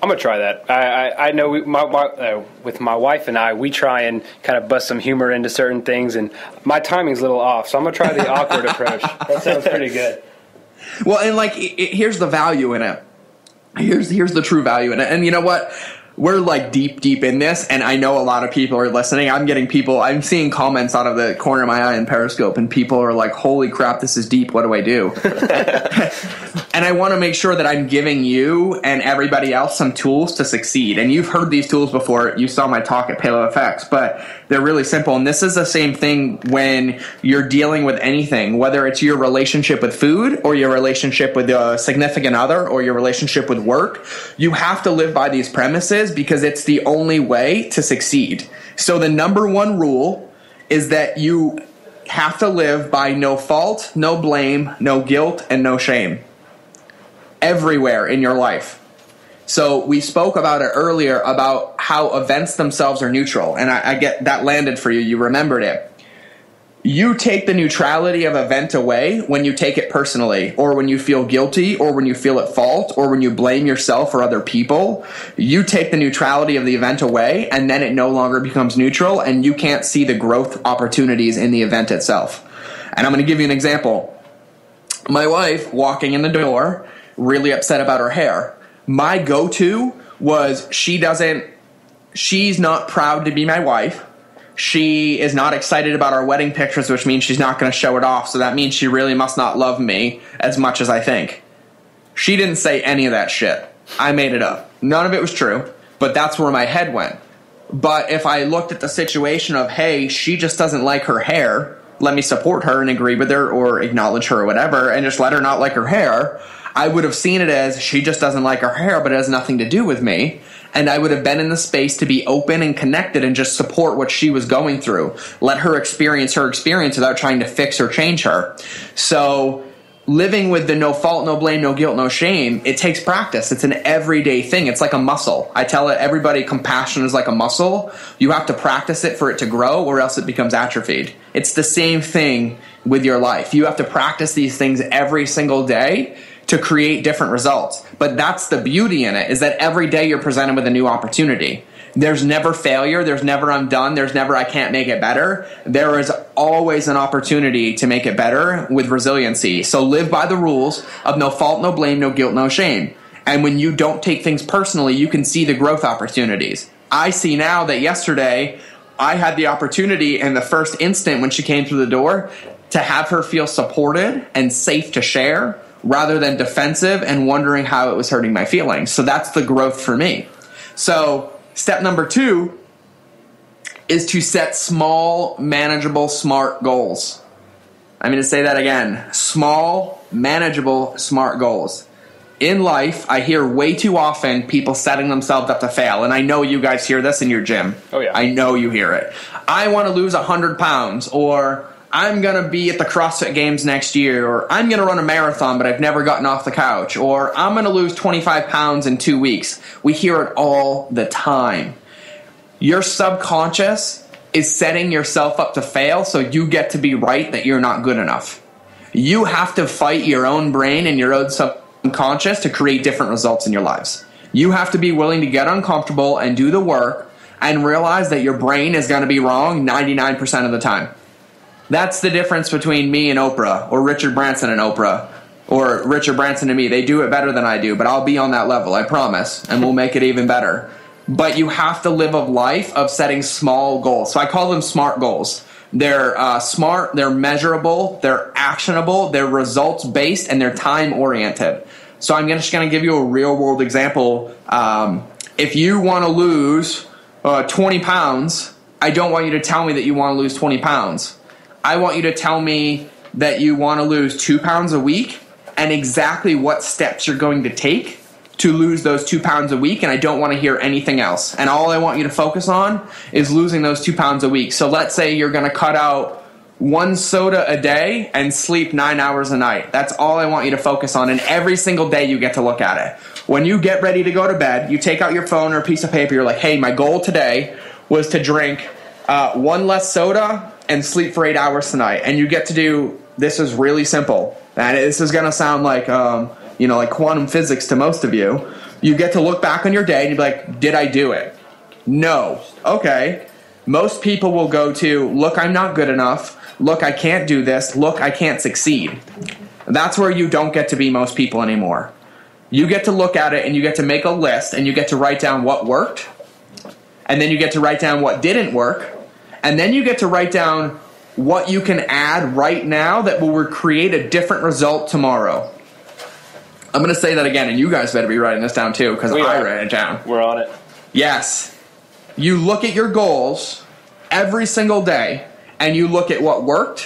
Speaker 4: I'm going to try that. I know with my wife and I, we try and kind of bust some humor into certain things, and my timing's a little off, so I'm going to try the awkward approach. That sounds pretty good.
Speaker 5: Well, and like, here's the value in it. Here's the true value in it. And you know what? We're like deep in this, and I know a lot of people are listening. I'm seeing comments out of the corner of my eye in Periscope, and people are like, holy crap, this is deep. What do I do? And I want to make sure that I'm giving you and everybody else some tools to succeed. And you've heard these tools before. You saw my talk at Paleo FX, but they're really simple. And this is the same thing when you're dealing with anything, whether it's your relationship with food or your relationship with a significant other or your relationship with work. You have to live by these premises because it's the only way to succeed. So the number one rule is that you have to live by no fault, no blame, no guilt, and no shame. Everywhere in your life. So we spoke about it earlier about how events themselves are neutral. And I get that landed for you. You remembered it. You take the neutrality of event away when you take it personally, or when you feel guilty, or when you feel at fault, or when you blame yourself or other people. You take the neutrality of the event away, and then it no longer becomes neutral, and you can't see the growth opportunities in the event itself. And I'm going to give you an example. My wife walking in the door, really upset about her hair. My go-to was she's not proud to be my wife. She is not excited about our wedding pictures, which means she's not going to show it off. So that means she really must not love me as much as I think. She didn't say any of that shit. I made it up. None of it was true, but that's where my head went. But if I looked at the situation of, hey, she just doesn't like her hair, let me support her and agree with her or acknowledge her or whatever, and just let her not like her hair, I would have seen it as she just doesn't like her hair, but it has nothing to do with me. And I would have been in the space to be open and connected and just support what she was going through. Let her experience without trying to fix or change her. So living with the no fault, no blame, no guilt, no shame, it takes practice. It's an everyday thing. It's like a muscle. I tell everybody compassion is like a muscle. You have to practice it for it to grow, or else it becomes atrophied. It's the same thing with your life. You have to practice these things every single day to create different results. But that's the beauty in it, is that every day you're presented with a new opportunity. There's never failure. There's never I'm done. There's never I can't make it better. There is always an opportunity to make it better with resiliency. So live by the rules of no fault, no blame, no guilt, no shame. And when you don't take things personally, you can see the growth opportunities. I see now that yesterday I had the opportunity in the first instant when she came through the door to have her feel supported and safe to share, rather than defensive and wondering how it was hurting my feelings. So that's the growth for me. So step number 2 is to set small, manageable, smart goals. I'm going to say that again. Small, manageable, smart goals. In life, I hear way too often people setting themselves up to fail. And I know you guys hear this in your gym.
Speaker 4: Oh, yeah.
Speaker 5: I know you hear it. I want to lose 100 pounds, or I'm going to be at the CrossFit Games next year, or I'm going to run a marathon, but I've never gotten off the couch, or I'm going to lose 25 pounds in 2 weeks. We hear it all the time. Your subconscious is setting yourself up to fail, so you get to be right that you're not good enough. You have to fight your own brain and your own subconscious to create different results in your lives. You have to be willing to get uncomfortable and do the work and realize that your brain is going to be wrong 99% of the time. That's the difference between me and Oprah, or Richard Branson and Oprah, or Richard Branson and me. They do it better than I do, but I'll be on that level, I promise, and we'll make it even better. But you have to live a life of setting small goals. So I call them SMART goals. They're smart, they're measurable, they're actionable, they're results-based, and they're time-oriented. So I'm just going to give you a real-world example. If you want to lose 20 pounds, I don't want you to tell me that you want to lose 20 pounds. I want you to tell me that you want to lose 2 pounds a week and exactly what steps you're going to take to lose those 2 pounds a week, and I don't want to hear anything else. And all I want you to focus on is losing those 2 pounds a week. So let's say you're going to cut out 1 soda a day and sleep 9 hours a night. That's all I want you to focus on, and every single day you get to look at it. When you get ready to go to bed, you take out your phone or a piece of paper, you're like, hey, my goal today was to drink 1 less soda and sleep for 8 hours tonight. And you get to do, this is really simple. And this is going to sound like, like quantum physics to most of you. You get to look back on your day and you be like, did I do it? No. Okay. Most people will go to, look, I'm not good enough. Look, I can't do this. Look, I can't succeed. That's where you don't get to be most people anymore. You get to look at it and you get to make a list and you get to write down what worked. And then you get to write down what didn't work. And then you get to write down what you can add right now that will create a different result tomorrow. I'm going to say that again, and you guys better be writing this down too, because I write it down.
Speaker 4: We're on it.
Speaker 5: Yes. You look at your goals every single day, and you look at what worked,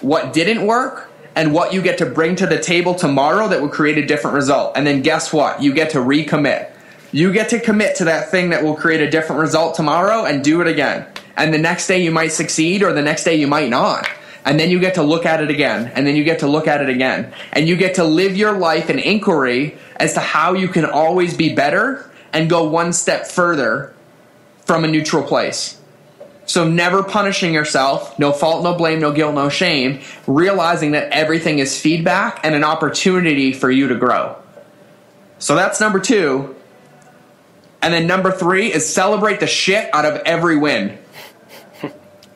Speaker 5: what didn't work, and what you get to bring to the table tomorrow that will create a different result. And then guess what? You get to recommit. You get to commit to that thing that will create a different result tomorrow and do it again. And the next day you might succeed, or the next day you might not. And then you get to look at it again, and then you get to look at it again. And you get to live your life in inquiry as to how you can always be better and go one step further from a neutral place. So never punishing yourself, no fault, no blame, no guilt, no shame, realizing that everything is feedback and an opportunity for you to grow. So that's number 2. And then number 3 is celebrate the shit out of every win.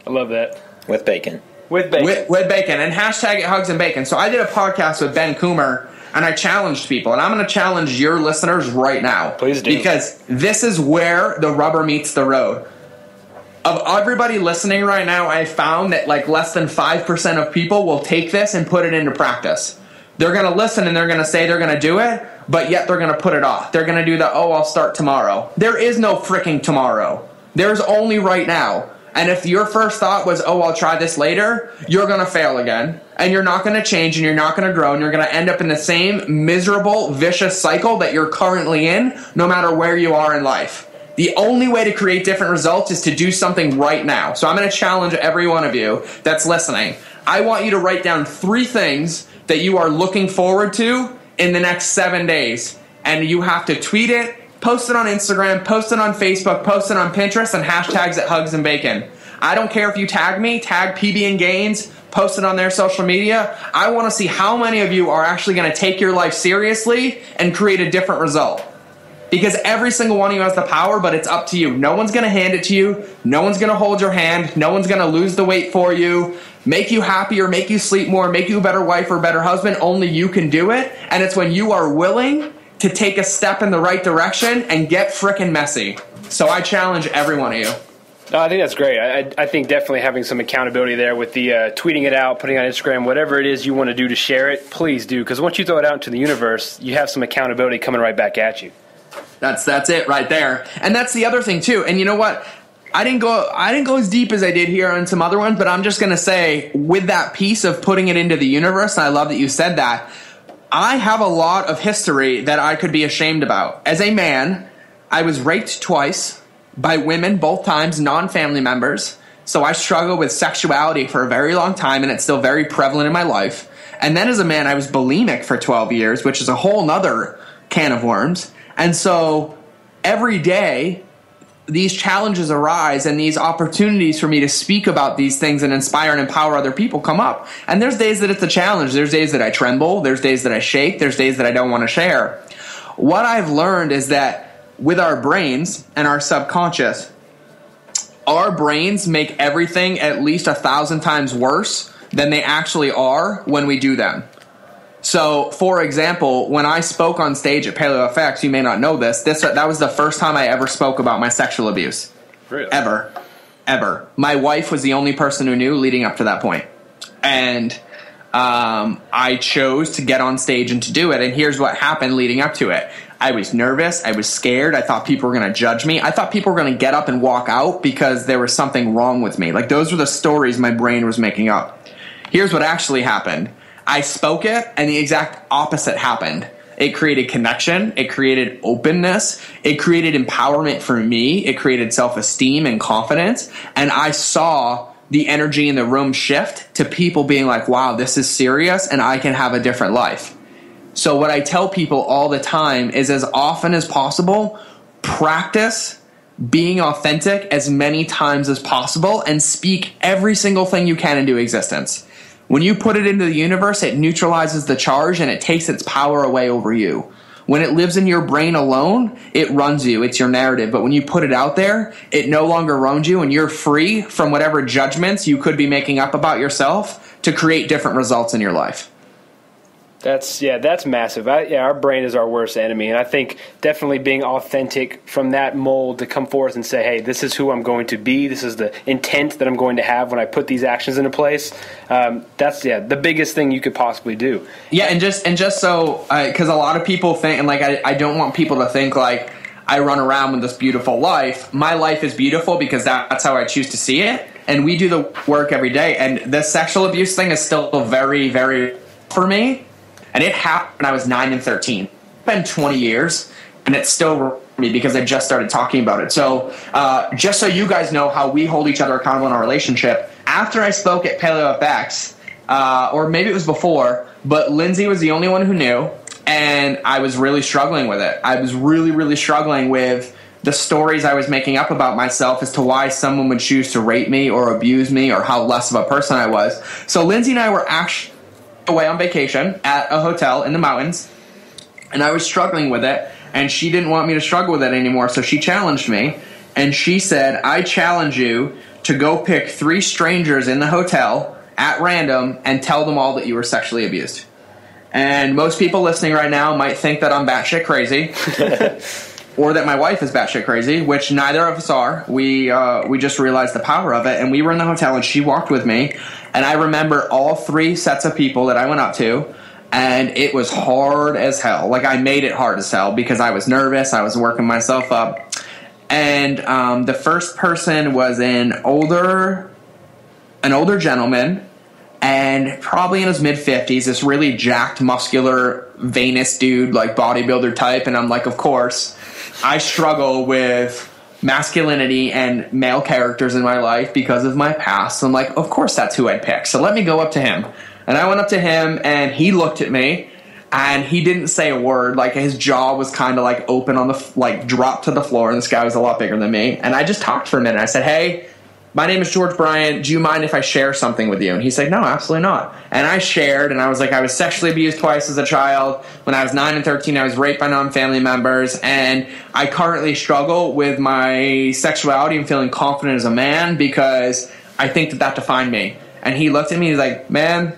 Speaker 4: I love that.
Speaker 6: With bacon.
Speaker 4: With bacon.
Speaker 5: With bacon. And hashtag it Hugs and Bacon. So I did a podcast with Ben Coomer, and I challenged people. And I'm going to challenge your listeners right now.
Speaker 4: Please do.
Speaker 5: Because this is where the rubber meets the road. Of everybody listening right now, I found that like less than 5% of people will take this and put it into practice. They're going to listen and they're going to say they're going to do it, but yet they're going to put it off. They're going to do the, I'll start tomorrow. There is no freaking tomorrow. There's only right now. And if your first thought was, I'll try this later, you're going to fail again. And you're not going to change and you're not going to grow and you're going to end up in the same miserable, vicious cycle that you're currently in, no matter where you are in life. The only way to create different results is to do something right now. So I'm going to challenge every one of you that's listening. I want you to write down 3 things that you are looking forward to in the next 7 days. And you have to tweet it, post it on Instagram, post it on Facebook, post it on Pinterest, and hashtags it Hugs and Bacon. I don't care if you tag me, tag PB and Gainz, post it on their social media. I want to see how many of you are actually going to take your life seriously and create a different result. Because every single one of you has the power, but it's up to you. No one's going to hand it to you. No one's going to hold your hand. No one's going to lose the weight for you, make you happier, make you sleep more, make you a better wife or a better husband. Only you can do it. And it's when you are willing to take a step in the right direction and get frickin' messy. So I challenge every one of you.
Speaker 4: No, I think that's great. I think definitely having some accountability there with the tweeting it out, putting it on Instagram, whatever it is you want to do to share it, please do. Because once you throw it out into the universe, you have some accountability coming right back at you.
Speaker 5: That's it right there. And that's the other thing too. And you know what? I didn't go as deep as I did here on some other ones, but I'm just going to say with that piece of putting it into the universe, and I love that you said that, I have a lot of history that I could be ashamed about. As a man, I was raped twice by women, both times non-family members. So I struggled with sexuality for a very long time, and it's still very prevalent in my life. And then as a man, I was bulimic for 12 years, which is a whole nother can of worms. And so every day, these challenges arise and these opportunities for me to speak about these things and inspire and empower other people come up. And there's days that it's a challenge. There's days that I tremble. There's days that I shake. There's days that I don't want to share. What I've learned is that with our brains and our subconscious, our brains make everything at least 1,000 times worse than they actually are when we do them. So, for example, when I spoke on stage at Paleo FX, you may not know this, that was the first time I ever spoke about my sexual abuse.
Speaker 4: Really?
Speaker 5: Ever. My wife was the only person who knew leading up to that point. And I chose to get on stage and to do it. And here's what happened leading up to it. I was nervous. I was scared. I thought people were going to judge me. I thought people were going to get up and walk out because there was something wrong with me. Like, those were the stories my brain was making up. Here's what actually happened. I spoke it, and the exact opposite happened. It created connection. It created openness. It created empowerment for me. It created self-esteem and confidence. And I saw the energy in the room shift to people being like, wow, this is serious, and I can have a different life. So what I tell people all the time is, as often as possible, practice being authentic as many times as possible and speak every single thing you can into existence. When you put it into the universe, it neutralizes the charge and it takes its power away over you. When it lives in your brain alone, it runs you. It's your narrative. But when you put it out there, it no longer runs you, and you're free from whatever judgments you could be making up about yourself to create different results in your life.
Speaker 4: That's massive. Our brain is our worst enemy, and I think definitely being authentic from that mold to come forth and say, hey, this is who I'm going to be, this is the intent that I'm going to have when I put these actions into place, that's the biggest thing you could possibly do.
Speaker 5: Yeah, and just so, because a lot of people think, and like I don't want people to think like I run around with this beautiful life. My life is beautiful because that's how I choose to see it, and we do the work every day, and the sexual abuse thing is still very, very for me. And it happened when I was 9 and 13. It's been 20 years, and it's still me because I just started talking about it. So just so you guys know how we hold each other accountable in our relationship, after I spoke at Paleo FX, or maybe it was before, but Lindsay was the only one who knew, and I was really struggling with it. I was really, really struggling with the stories I was making up about myself as to why someone would choose to rape me or abuse me or how less of a person I was. So Lindsay and I were actually away on vacation at a hotel in the mountains, and I was struggling with it, and she didn't want me to struggle with it anymore, so she challenged me, and she said, I challenge you to go pick 3 strangers in the hotel at random and tell them all that you were sexually abused. And most people listening right now might think that I'm batshit crazy or that my wife is batshit crazy, which neither of us are. We just realized the power of it, and we were in the hotel, and she walked with me. And I remember all 3 sets of people that I went up to, and it was hard as hell. Like, I made it hard as hell because I was nervous. I was working myself up. And the first person was an older gentleman, and probably in his mid-50s, this really jacked, muscular, venous dude, like bodybuilder type. And I'm like, of course, I struggle with masculinity and male characters in my life because of my past. So I'm like, of course that's who I'd pick. So let me go up to him. And I went up to him, and he looked at me, and he didn't say a word. Like, his jaw was kind of like open on the, like, dropped to the floor, and this guy was a lot bigger than me. And I just talked for a minute. I said, hey, my name is George Bryant. Do you mind if I share something with you? And he said, no, absolutely not. And I shared, and I was like, I was sexually abused twice as a child. When I was 9 and 13, I was raped by non-family members, and I currently struggle with my sexuality and feeling confident as a man because I think that defined me. And he looked at me, he's like, man,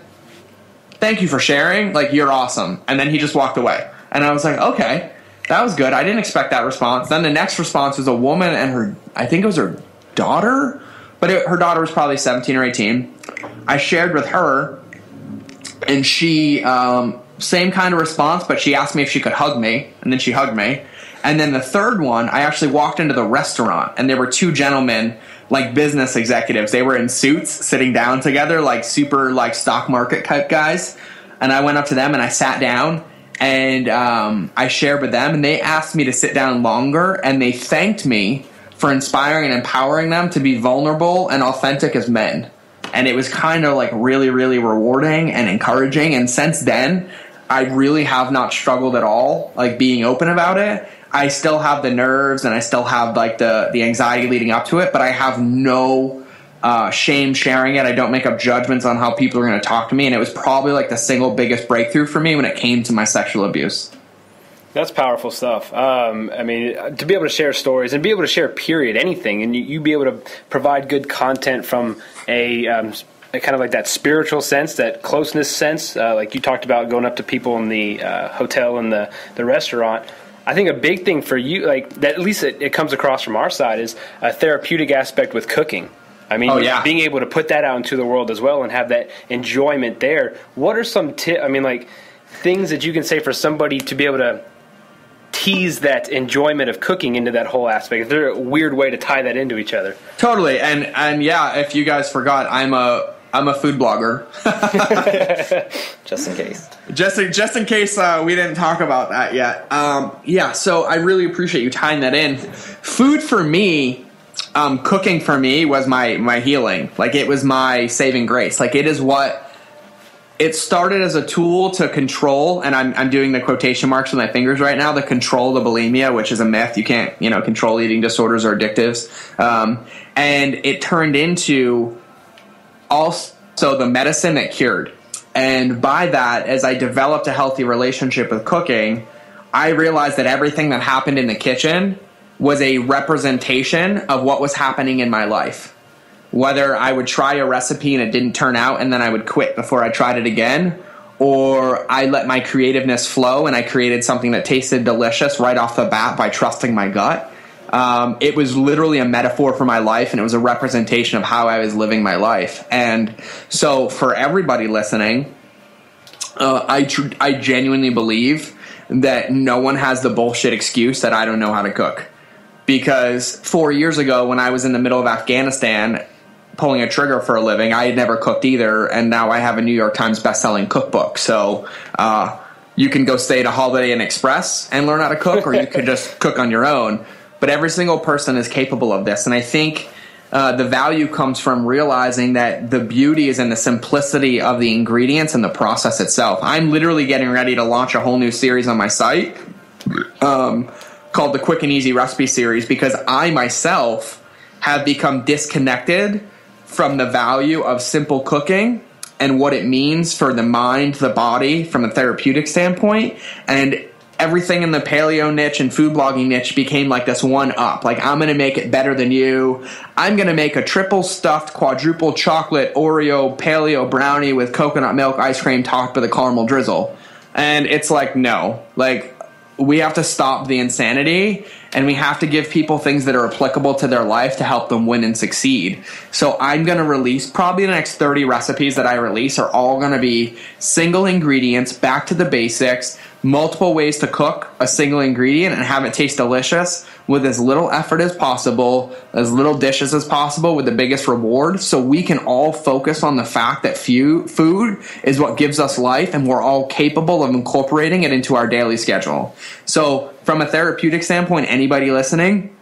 Speaker 5: thank you for sharing. Like, you're awesome. And then he just walked away. And I was like, okay, that was good. I didn't expect that response. Then the next response was a woman and I think it was her daughter, but her daughter was probably 17 or 18. I shared with her, and she, same kind of response, but she asked me if she could hug me, and then she hugged me. And then the third one, I actually walked into the restaurant, and there were 2 gentlemen, like business executives. They were in suits, sitting down together, like super, like stock market type guys. And I went up to them, and I sat down, and I shared with them, and they asked me to sit down longer, and they thanked me for inspiring and empowering them to be vulnerable and authentic as men. And it was kind of like really, really rewarding and encouraging. And since then, I really have not struggled at all, like being open about it. I still have the nerves, and I still have like the anxiety leading up to it, but I have no shame sharing it. I don't make up judgments on how people are going to talk to me. And it was probably like the single biggest breakthrough for me when it came to my sexual abuse.
Speaker 4: That's powerful stuff. I mean, to be able to share stories and be able to share, period, anything, and you be able to provide good content from a kind of like that spiritual sense, that closeness sense, like you talked about going up to people in the hotel and the restaurant. I think a big thing for you, like that, at least it comes across from our side, is a therapeutic aspect with cooking. I mean, being able to put that out into the world as well and have that enjoyment there. What are some things that you can say for somebody to be able to tease that enjoyment of cooking into that whole aspect? Is there a weird way to tie that into each other?
Speaker 5: Totally. And yeah, if you guys forgot, I'm a food blogger.
Speaker 6: Just in case.
Speaker 5: Just in case we didn't talk about that yet. So I really appreciate you tying that in. Food for me, cooking for me was my healing. Like, it was my saving grace. Like, it started as a tool to control, and I'm doing the quotation marks with my fingers right now, to control the bulimia, which is a myth. You can't, control eating disorders or addictives. And it turned into also the medicine that cured. And by that, as I developed a healthy relationship with cooking, I realized that everything that happened in the kitchen was a representation of what was happening in my life. Whether I would try a recipe and it didn't turn out and then I would quit before I tried it again, or I let my creativeness flow and I created something that tasted delicious right off the bat by trusting my gut. It was literally a metaphor for my life, and it was a representation of how I was living my life. And so for everybody listening, I genuinely believe that no one has the bullshit excuse that I don't know how to cook. Because 4 years ago, when I was in the middle of Afghanistan pulling a trigger for a living, I had never cooked either, and now I have a New York Times bestselling cookbook. So you can go stay at a Holiday Inn Express and learn how to cook, or you could just cook on your own. But every single person is capable of this, and I think the value comes from realizing that the beauty is in the simplicity of the ingredients and the process itself. I'm literally getting ready to launch a whole new series on my site called the Quick and Easy Recipe Series, because I myself have become disconnected from the value of simple cooking and what it means for the mind, the body, from a therapeutic standpoint. And everything in the paleo niche and food blogging niche became like this one up. Like, I'm going to make it better than you. I'm going to make a triple stuffed, quadruple chocolate Oreo paleo brownie with coconut milk ice cream topped with a caramel drizzle. And it's like, no. Like, we have to stop the insanity, and we have to give people things that are applicable to their life to help them win and succeed. So I'm going to release, probably the next 30 recipes that I release are all going to be single ingredients, back to the basics, multiple ways to cook a single ingredient and have it taste delicious with as little effort as possible, as little dishes as possible with the biggest reward, so we can all focus on the fact that food is what gives us life, and we're all capable of incorporating it into our daily schedule. So from a therapeutic standpoint, anybody listening,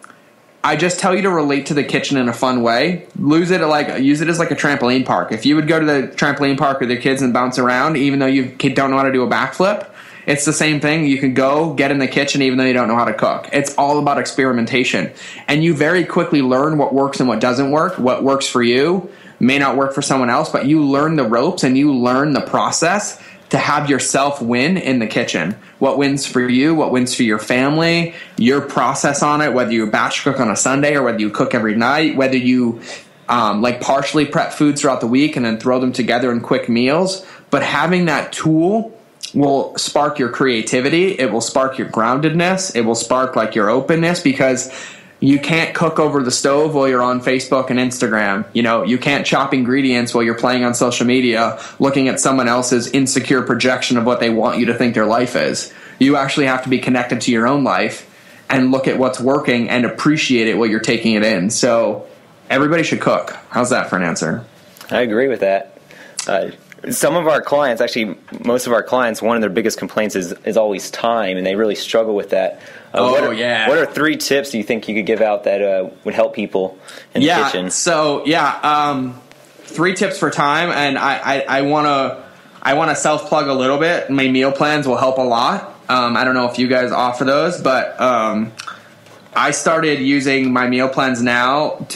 Speaker 5: I just tell you to relate to the kitchen in a fun way. Use it as like a trampoline park. If you would go to the trampoline park with your kids and bounce around, even though you don't know how to do a backflip, it's the same thing. You can go get in the kitchen even though you don't know how to cook. It's all about experimentation. And you very quickly learn what works and what doesn't work. What works for you may not work for someone else, but you learn the ropes and you learn the process to have yourself win in the kitchen. What wins for you, what wins for your family, your process on it, whether you batch cook on a Sunday or whether you cook every night, whether you partially prep foods throughout the week and then throw them together in quick meals. But having that tool will spark your creativity. It will spark your groundedness. It will spark like your openness, because you can't cook over the stove while you're on Facebook and Instagram. You can't chop ingredients while you're playing on social media, looking at someone else's insecure projection of what they want you to think their life is. You actually have to be connected to your own life and look at what's working and appreciate it while you're taking it in. So everybody should cook. How's that for an answer?
Speaker 6: I agree with that. Some of our clients, actually most of our clients, one of their biggest complaints is always time, and they really struggle with that. What are 3 tips you think you could give out that would help people in the kitchen?
Speaker 5: So 3 tips for time, and I want to self-plug a little bit. My meal plans will help a lot. I don't know if you guys offer those, but I started using my meal plans now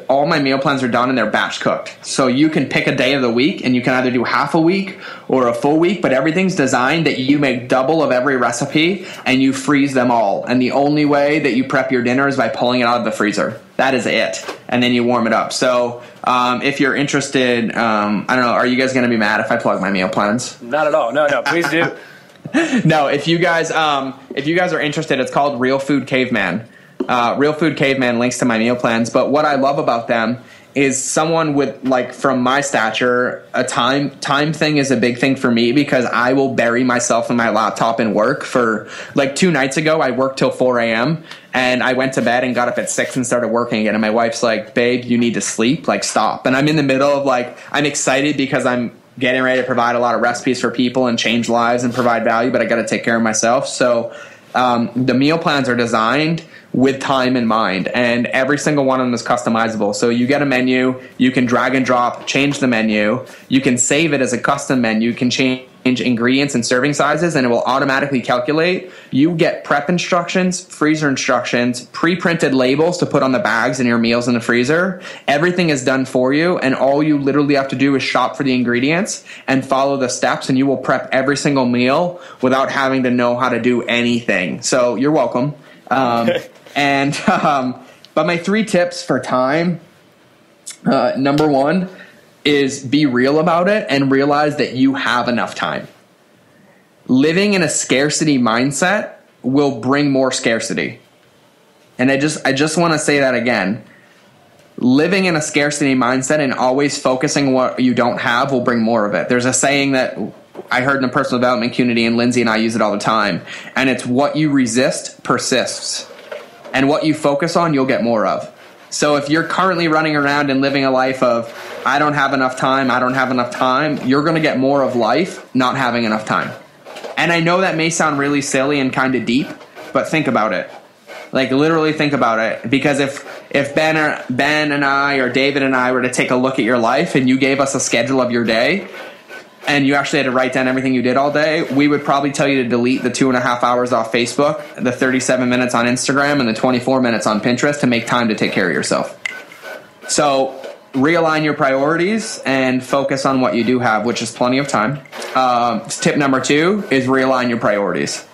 Speaker 5: all my meal plans are done and they're batch cooked. So you can pick a day of the week and you can either do half a week or a full week, but everything's designed that you make double of every recipe and you freeze them all. And the only way that you prep your dinner is by pulling it out of the freezer. That is it. And then you warm it up. So if you're interested, I don't know, are you guys going to be mad if I plug my meal plans?
Speaker 4: Not at all. No, please do.
Speaker 5: No, if you guys are interested, it's called Real Food Caveman. Real Food Caveman links to my meal plans. But what I love about them is someone with, like, from my stature, a time thing is a big thing for me because I will bury myself in my laptop and work for, like, 2 nights ago, I worked till 4 a.m. and I went to bed and got up at 6 and started working again. And my wife's like, babe, you need to sleep, like, stop. And I'm in the middle of, like, I'm excited because I'm getting ready to provide a lot of recipes for people and change lives and provide value, but I got to take care of myself. So the meal plans are designed with time in mind, and every single one of them is customizable. So you get a menu, you can drag and drop, change the menu, you can save it as a custom menu, you can change ingredients and serving sizes, and it will automatically calculate. You get prep instructions, freezer instructions, pre-printed labels to put on the bags and your meals in the freezer. Everything is done for you, and all you literally have to do is shop for the ingredients and follow the steps, and you will prep every single meal without having to know how to do anything. So you're welcome. But my 3 tips for time, number 1 is be real about it and realize that you have enough time. Living in a scarcity mindset will bring more scarcity. And I just want to say that again. Living in a scarcity mindset and always focusing on what you don't have will bring more of it. There's a saying that I heard in the personal development community, and Lindsay and I use it all the time, and it's what you resist persists. And what you focus on, you'll get more of. So if you're currently running around and living a life of, I don't have enough time, you're going to get more of life not having enough time. And I know that may sound really silly and kind of deep, but think about it. Like, literally think about it. Because if Ben and I or David and I were to take a look at your life and you gave us a schedule of your day, and you actually had to write down everything you did all day, we would probably tell you to delete the 2.5 hours off Facebook, the 37 minutes on Instagram, and the 24 minutes on Pinterest to make time to take care of yourself. So realign your priorities and focus on what you do have, which is plenty of time. Tip number 2 is realign your priorities.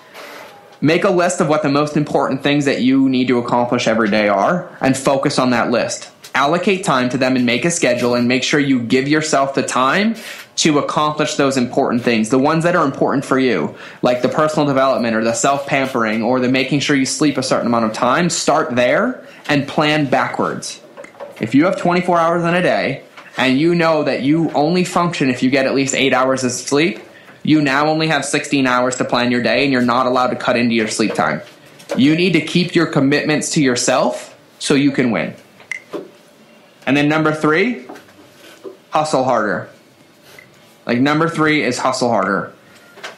Speaker 5: Make a list of what the most important things that you need to accomplish every day are and focus on that list. Allocate time to them and make a schedule and make sure you give yourself the time to accomplish those important things, the ones that are important for you, like the personal development or the self-pampering or the making sure you sleep a certain amount of time. Start there and plan backwards. If you have 24 hours in a day and you know that you only function if you get at least 8 hours of sleep, you now only have 16 hours to plan your day and you're not allowed to cut into your sleep time. You need to keep your commitments to yourself so you can win. And then number 3, hustle harder. Like, number 3 is hustle harder.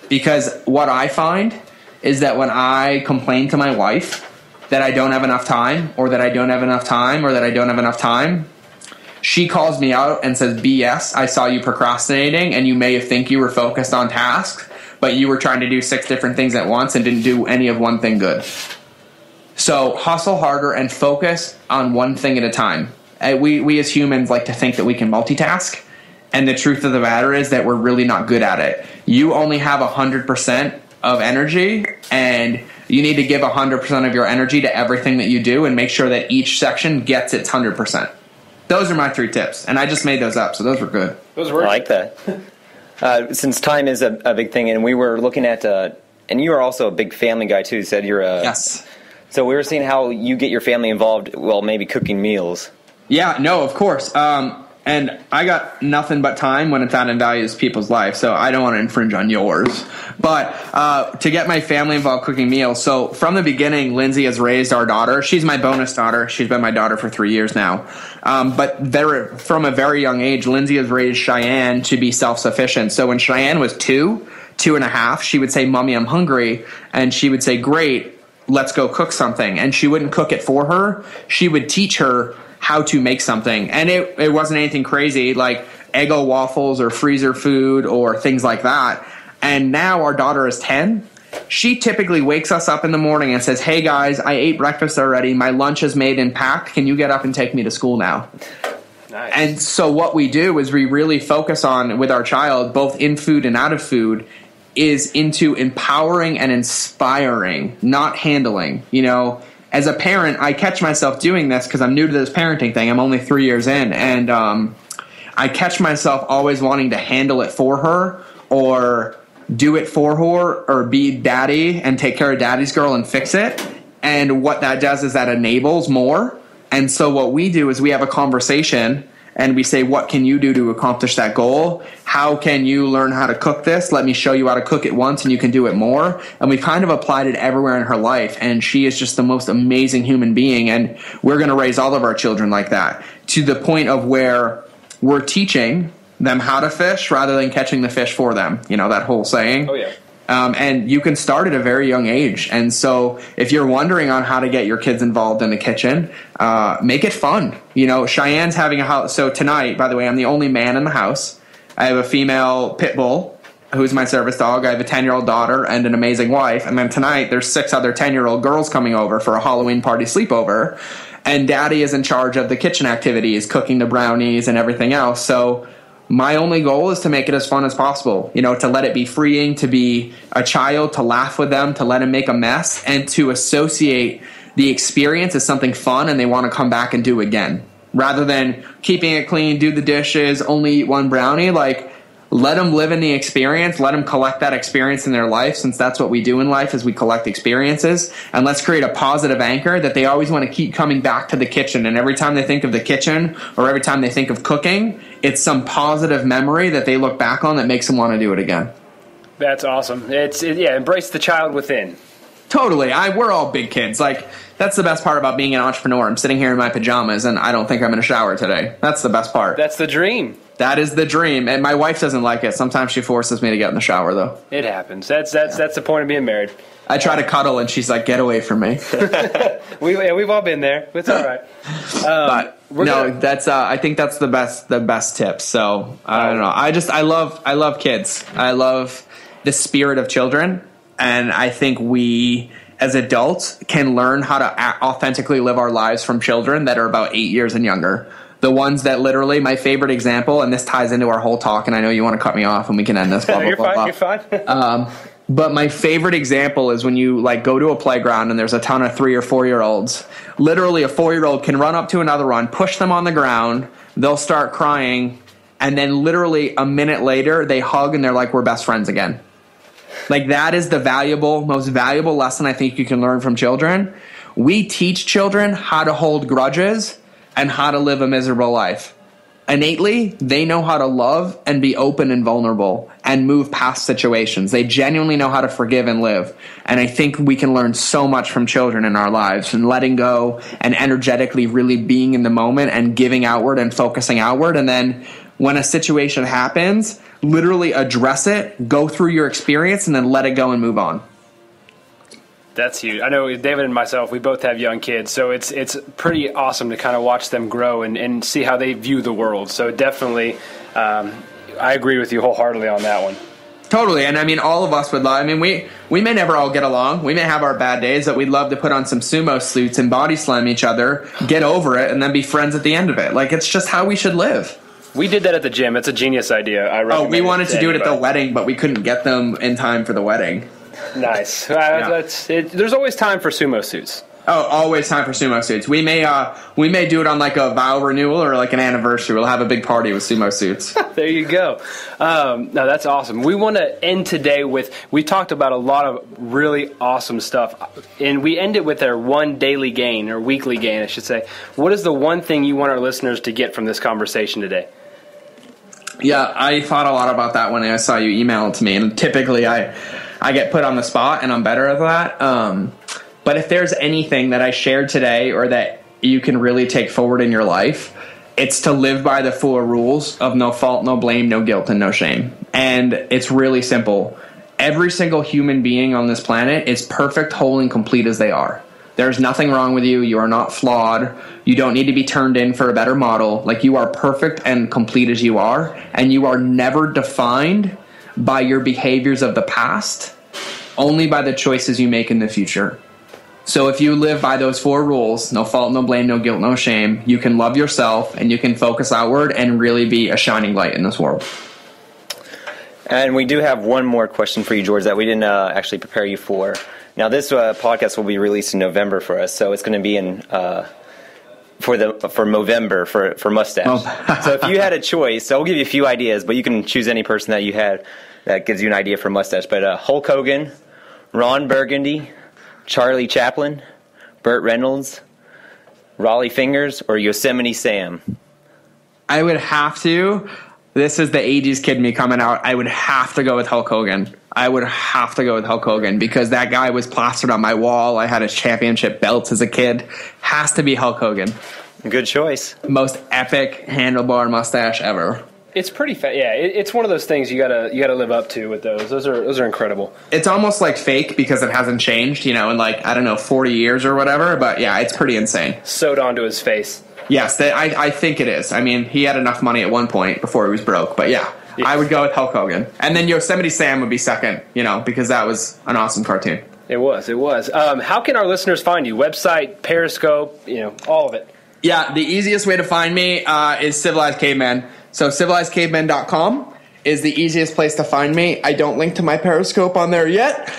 Speaker 5: Because what I find is that when I complain to my wife that I don't have enough time, or that I don't have enough time, or that I don't have enough time, she calls me out and says, BS, I saw you procrastinating, and you may think you were focused on tasks, but you were trying to do 6 different things at once and didn't do any of one thing good. So hustle harder and focus on one thing at a time. We as humans like to think that we can multitask. And the truth of the matter is that we're really not good at it. You only have 100% of energy, and you need to give 100% of your energy to everything that you do and make sure that each section gets its 100%. Those are my 3 tips, and I just made those up, so those were good.
Speaker 6: Those were. I like that. Since time is a big thing, and we were looking at, and you are also a big family guy too. You said you're a...
Speaker 5: Yes.
Speaker 6: So we were seeing how you get your family involved, well, maybe cooking meals.
Speaker 5: Yeah, no, of course. And I got nothing but time when it's adding value to people's life, so I don't want to infringe on yours. But to get my family involved cooking meals, so from the beginning, Lindsay has raised our daughter. She's my bonus daughter. She's been my daughter for 3 years now. But from a very young age, Lindsay has raised Cheyenne to be self-sufficient. So when Cheyenne was 2.5, she would say, Mommy, I'm hungry. And she would say, great, let's go cook something. And she wouldn't cook it for her. She would teach her how to make something. And it wasn't anything crazy like Eggo waffles or freezer food or things like that. And now our daughter is 10 she typically wakes us up in the morning and says, hey guys, I ate breakfast already. My lunch is made and packed. Can you get up and take me to school now?
Speaker 4: Nice.
Speaker 5: And so what we do is we really focus on, with our child, both in food and out of food, is into empowering and inspiring, not handling. You know, as a parent, I catch myself doing this because I'm new to this parenting thing. I'm only 3 years in, and I catch myself always wanting to handle it for her, or do it for her, or be daddy and take care of daddy's girl and fix it. And what that does is that enables more. And so what we do is we have a conversation and we say, what can you do to accomplish that goal? How can you learn how to cook this? Let me show you how to cook it once and you can do it more. And we've kind of applied it everywhere in her life. And she is just the most amazing human being. And we're going to raise all of our children like that, to the point of where we're teaching them how to fish rather than catching the fish for them. You know, that whole saying.
Speaker 4: Oh, yeah.
Speaker 5: And you can start at a very young age. And so if you're wondering on how to get your kids involved in the kitchen, make it fun. You know, Cheyenne's having a house. So tonight, by the way, I'm the only man in the house. I have a female pit bull who's my service dog. I have a 10-year-old daughter and an amazing wife. And then tonight there's 6 other 10-year-old girls coming over for a Halloween party sleepover. And daddy is in charge of the kitchen activities, cooking the brownies and everything else. So my only goal is to make it as fun as possible, you know, to let it be freeing, to be a child, to laugh with them, to let them make a mess, and to associate the experience as something fun and they want to come back and do again. Rather than keeping it clean, do the dishes, only eat one brownie, like, let them live in the experience, let them collect that experience in their life, since that's what we do in life, is we collect experiences. And let's create a positive anchor that they always want to keep coming back to the kitchen. And every time they think of the kitchen, or every time they think of cooking, it's some positive memory that they look back on that makes them want to do it again.
Speaker 4: That's awesome. Yeah, embrace the child within.
Speaker 5: Totally. We're all big kids. Like, that's the best part about being an entrepreneur. I'm sitting here in my pajamas and I don't think I'm going to shower today. That's the best part.
Speaker 4: That's the dream.
Speaker 5: That is the dream. And my wife doesn't like it. Sometimes she forces me to get in the shower, though.
Speaker 4: It happens. That's the point of being married.
Speaker 5: I try to cuddle and she's like, get away from me.
Speaker 4: We've all been there. It's all right.
Speaker 5: I think that's the best tip. So I don't know. I love kids. I love the spirit of children. And I think we, as adults, can learn how to authentically live our lives from children that are about 8 years and younger. The ones that literally, my favorite example, and this ties into our whole talk, and I know you want to cut me off and we can end this. Blah, blah, blah, blah.
Speaker 4: You're fine.
Speaker 5: But my favorite example is when you like go to a playground and there's a ton of 3 or 4 year olds. Literally, a 4-year-old can run up to another one, push them on the ground, they'll start crying, and then literally a minute later they hug and they're like, we're best friends again. Like, that is the most valuable lesson I think you can learn from children. We teach children how to hold grudges and how to live a miserable life. Innately, they know how to love and be open and vulnerable and move past situations. They genuinely know how to forgive and live. And I think we can learn so much from children in our lives, and letting go and energetically really being in the moment and giving outward and focusing outward. And then when a situation happens, literally address it, go through your experience, and then let it go and move on.
Speaker 4: That's huge. I know David and myself, we both have young kids, so it's pretty awesome to kind of watch them grow and see how they view the world. So definitely, I agree with you wholeheartedly on that one.
Speaker 5: Totally. And I mean, all of us would love, I mean, we may never all get along. We may have our bad days, but we'd love to put on some sumo suits and body slam each other, get over it, and then be friends at the end of it. Like, it's just how we should live.
Speaker 4: We did that at the gym. It's a genius idea.
Speaker 5: We wanted to do it at the wedding, but we couldn't get them in time for the wedding.
Speaker 4: Nice. There's always time for sumo suits.
Speaker 5: Oh, always time for sumo suits. We may do it on like a vow renewal or like an anniversary. We'll have a big party with sumo suits.
Speaker 4: There you go. No, that's awesome. We want to end today with, we talked about a lot of really awesome stuff, and we end it with our one daily gain, or weekly gain, I should say. What is the one thing you want our listeners to get from this conversation today?
Speaker 5: Yeah, I thought a lot about that when I saw you email it to me, and typically I get put on the spot, and I'm better at that. But if there's anything that I shared today or that you can really take forward in your life, it's to live by the 4 rules of no fault, no blame, no guilt, and no shame. And it's really simple. Every single human being on this planet is perfect, whole, and complete as they are. There's nothing wrong with you. You are not flawed. You don't need to be turned in for a better model. Like, you are perfect and complete as you are, and you are never defined by your behaviors of the past, only by the choices you make in the future. So if you live by those 4 rules, no fault, no blame, no guilt, no shame, you can love yourself and you can focus outward and really be a shining light in this world.
Speaker 6: And we do have one more question for you, George, that we didn't actually prepare you for. Now, this podcast will be released in November for us, so it's going to be in for Movember for mustache. Oh. So if you had a choice, so I'll give you a few ideas, but you can choose any person that you had that gives you an idea for mustache. But Hulk Hogan, Ron Burgundy, Charlie Chaplin, Burt Reynolds, Raleigh Fingers, or Yosemite Sam?
Speaker 5: I would have to. This is the 80s kid me coming out. I would have to go with Hulk Hogan. Because that guy was plastered on my wall. I had his championship belts as a kid. Has to be Hulk Hogan.
Speaker 6: Good choice.
Speaker 5: Most epic handlebar mustache ever.
Speaker 4: It's pretty yeah, it's one of those things you gotta live up to with those. Those are incredible.
Speaker 5: It's almost like fake because it hasn't changed, in 40 years or whatever. But yeah, it's pretty insane.
Speaker 4: Sewed onto his face.
Speaker 5: Yes, I think it is. I mean, he had enough money at one point before he was broke. But yeah, I would go with Hulk Hogan. And then Yosemite Sam would be second, because that was an awesome cartoon.
Speaker 4: It was. How can our listeners find you? Website, Periscope, all of it.
Speaker 5: Yeah, the easiest way to find me is Civilized Caveman. So civilizedcaveman.com is the easiest place to find me. I don't link to my Periscope on there yet,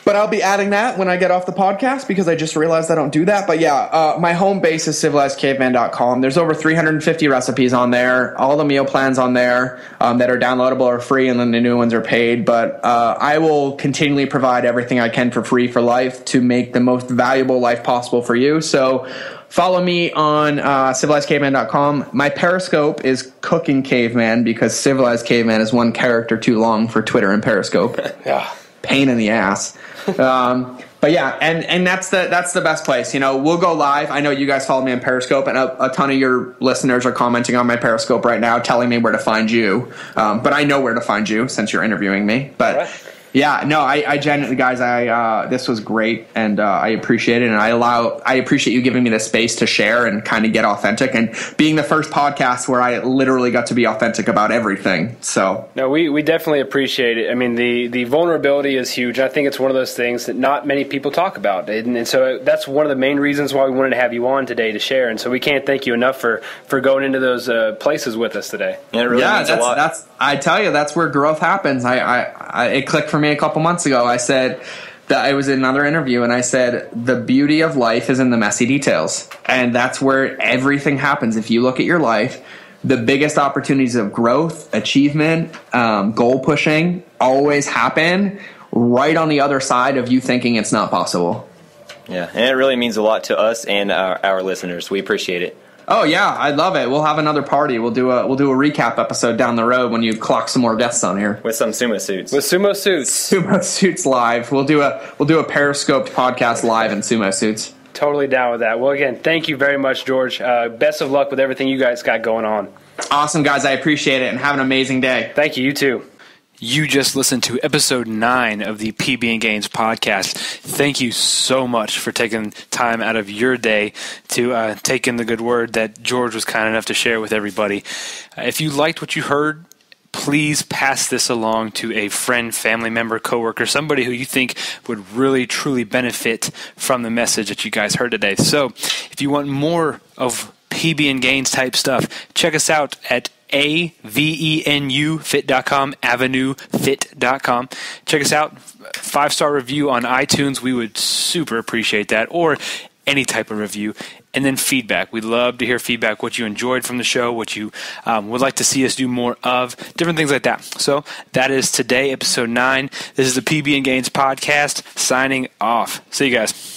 Speaker 5: but I'll be adding that when I get off the podcast because I just realized I don't do that. But yeah, my home base is civilizedcaveman.com. There's over 350 recipes on there, all the meal plans on there that are downloadable are free, and then the new ones are paid. But I will continually provide everything I can for free for life to make the most valuable life possible for you. So follow me on civilizedcaveman.com. My Periscope is Cooking Caveman because Civilized Caveman is one character too long for Twitter and Periscope.
Speaker 4: Yeah.
Speaker 5: Pain in the ass. But yeah, and that's the best place. We'll go live. I know you guys follow me on Periscope, and a ton of your listeners are commenting on my Periscope right now, telling me where to find you. But I know where to find you since you're interviewing me. But right. Yeah, no, I genuinely, guys, this was great, and I appreciate it, and I appreciate you giving me the space to share and kind of get authentic, and being the first podcast where I literally got to be authentic about everything. So
Speaker 4: no, we definitely appreciate it. I mean, the vulnerability is huge. I think it's one of those things that not many people talk about, and so that's one of the main reasons why we wanted to have you on today to share. And so we can't thank you enough for going into those places with us today.
Speaker 6: Yeah, it really means a lot.
Speaker 5: I tell you, that's where growth happens. It clicked for me a couple months ago. I said that I was in another interview, and I said the beauty of life is in the messy details, and that's where everything happens. If you look at your life, the biggest opportunities of growth, achievement, goal pushing always happen right on the other side of you thinking it's not possible.
Speaker 6: Yeah, and it really means a lot to us and our listeners. We appreciate it.
Speaker 5: Oh yeah, I love it. We'll have another party. We'll do a recap episode down the road when you clock some more guests on here
Speaker 6: with some sumo suits.
Speaker 5: Sumo suits live. We'll do a Periscoped podcast live in sumo suits.
Speaker 4: Totally down with that. Well, again, thank you very much, George. Best of luck with everything you guys got going on.
Speaker 5: Awesome, guys. I appreciate it, and have an amazing day.
Speaker 4: Thank you. You too.
Speaker 1: You just listened to episode 9 of the PB and Gainz podcast. Thank you so much for taking time out of your day to take in the good word that George was kind enough to share with everybody. If you liked what you heard, please pass this along to a friend, family member, coworker, somebody who you think would really, truly benefit from the message that you guys heard today. So if you want more of PB and Gainz type stuff, check us out at AVENUfit.com, AvenueFit.com. Check us out. 5-star review on iTunes. We would super appreciate that. Or any type of review. And then feedback. We'd love to hear feedback, what you enjoyed from the show, what you would like to see us do more of, different things like that. So that is today, episode 9. This is the PB and Gainz podcast, signing off. See you guys.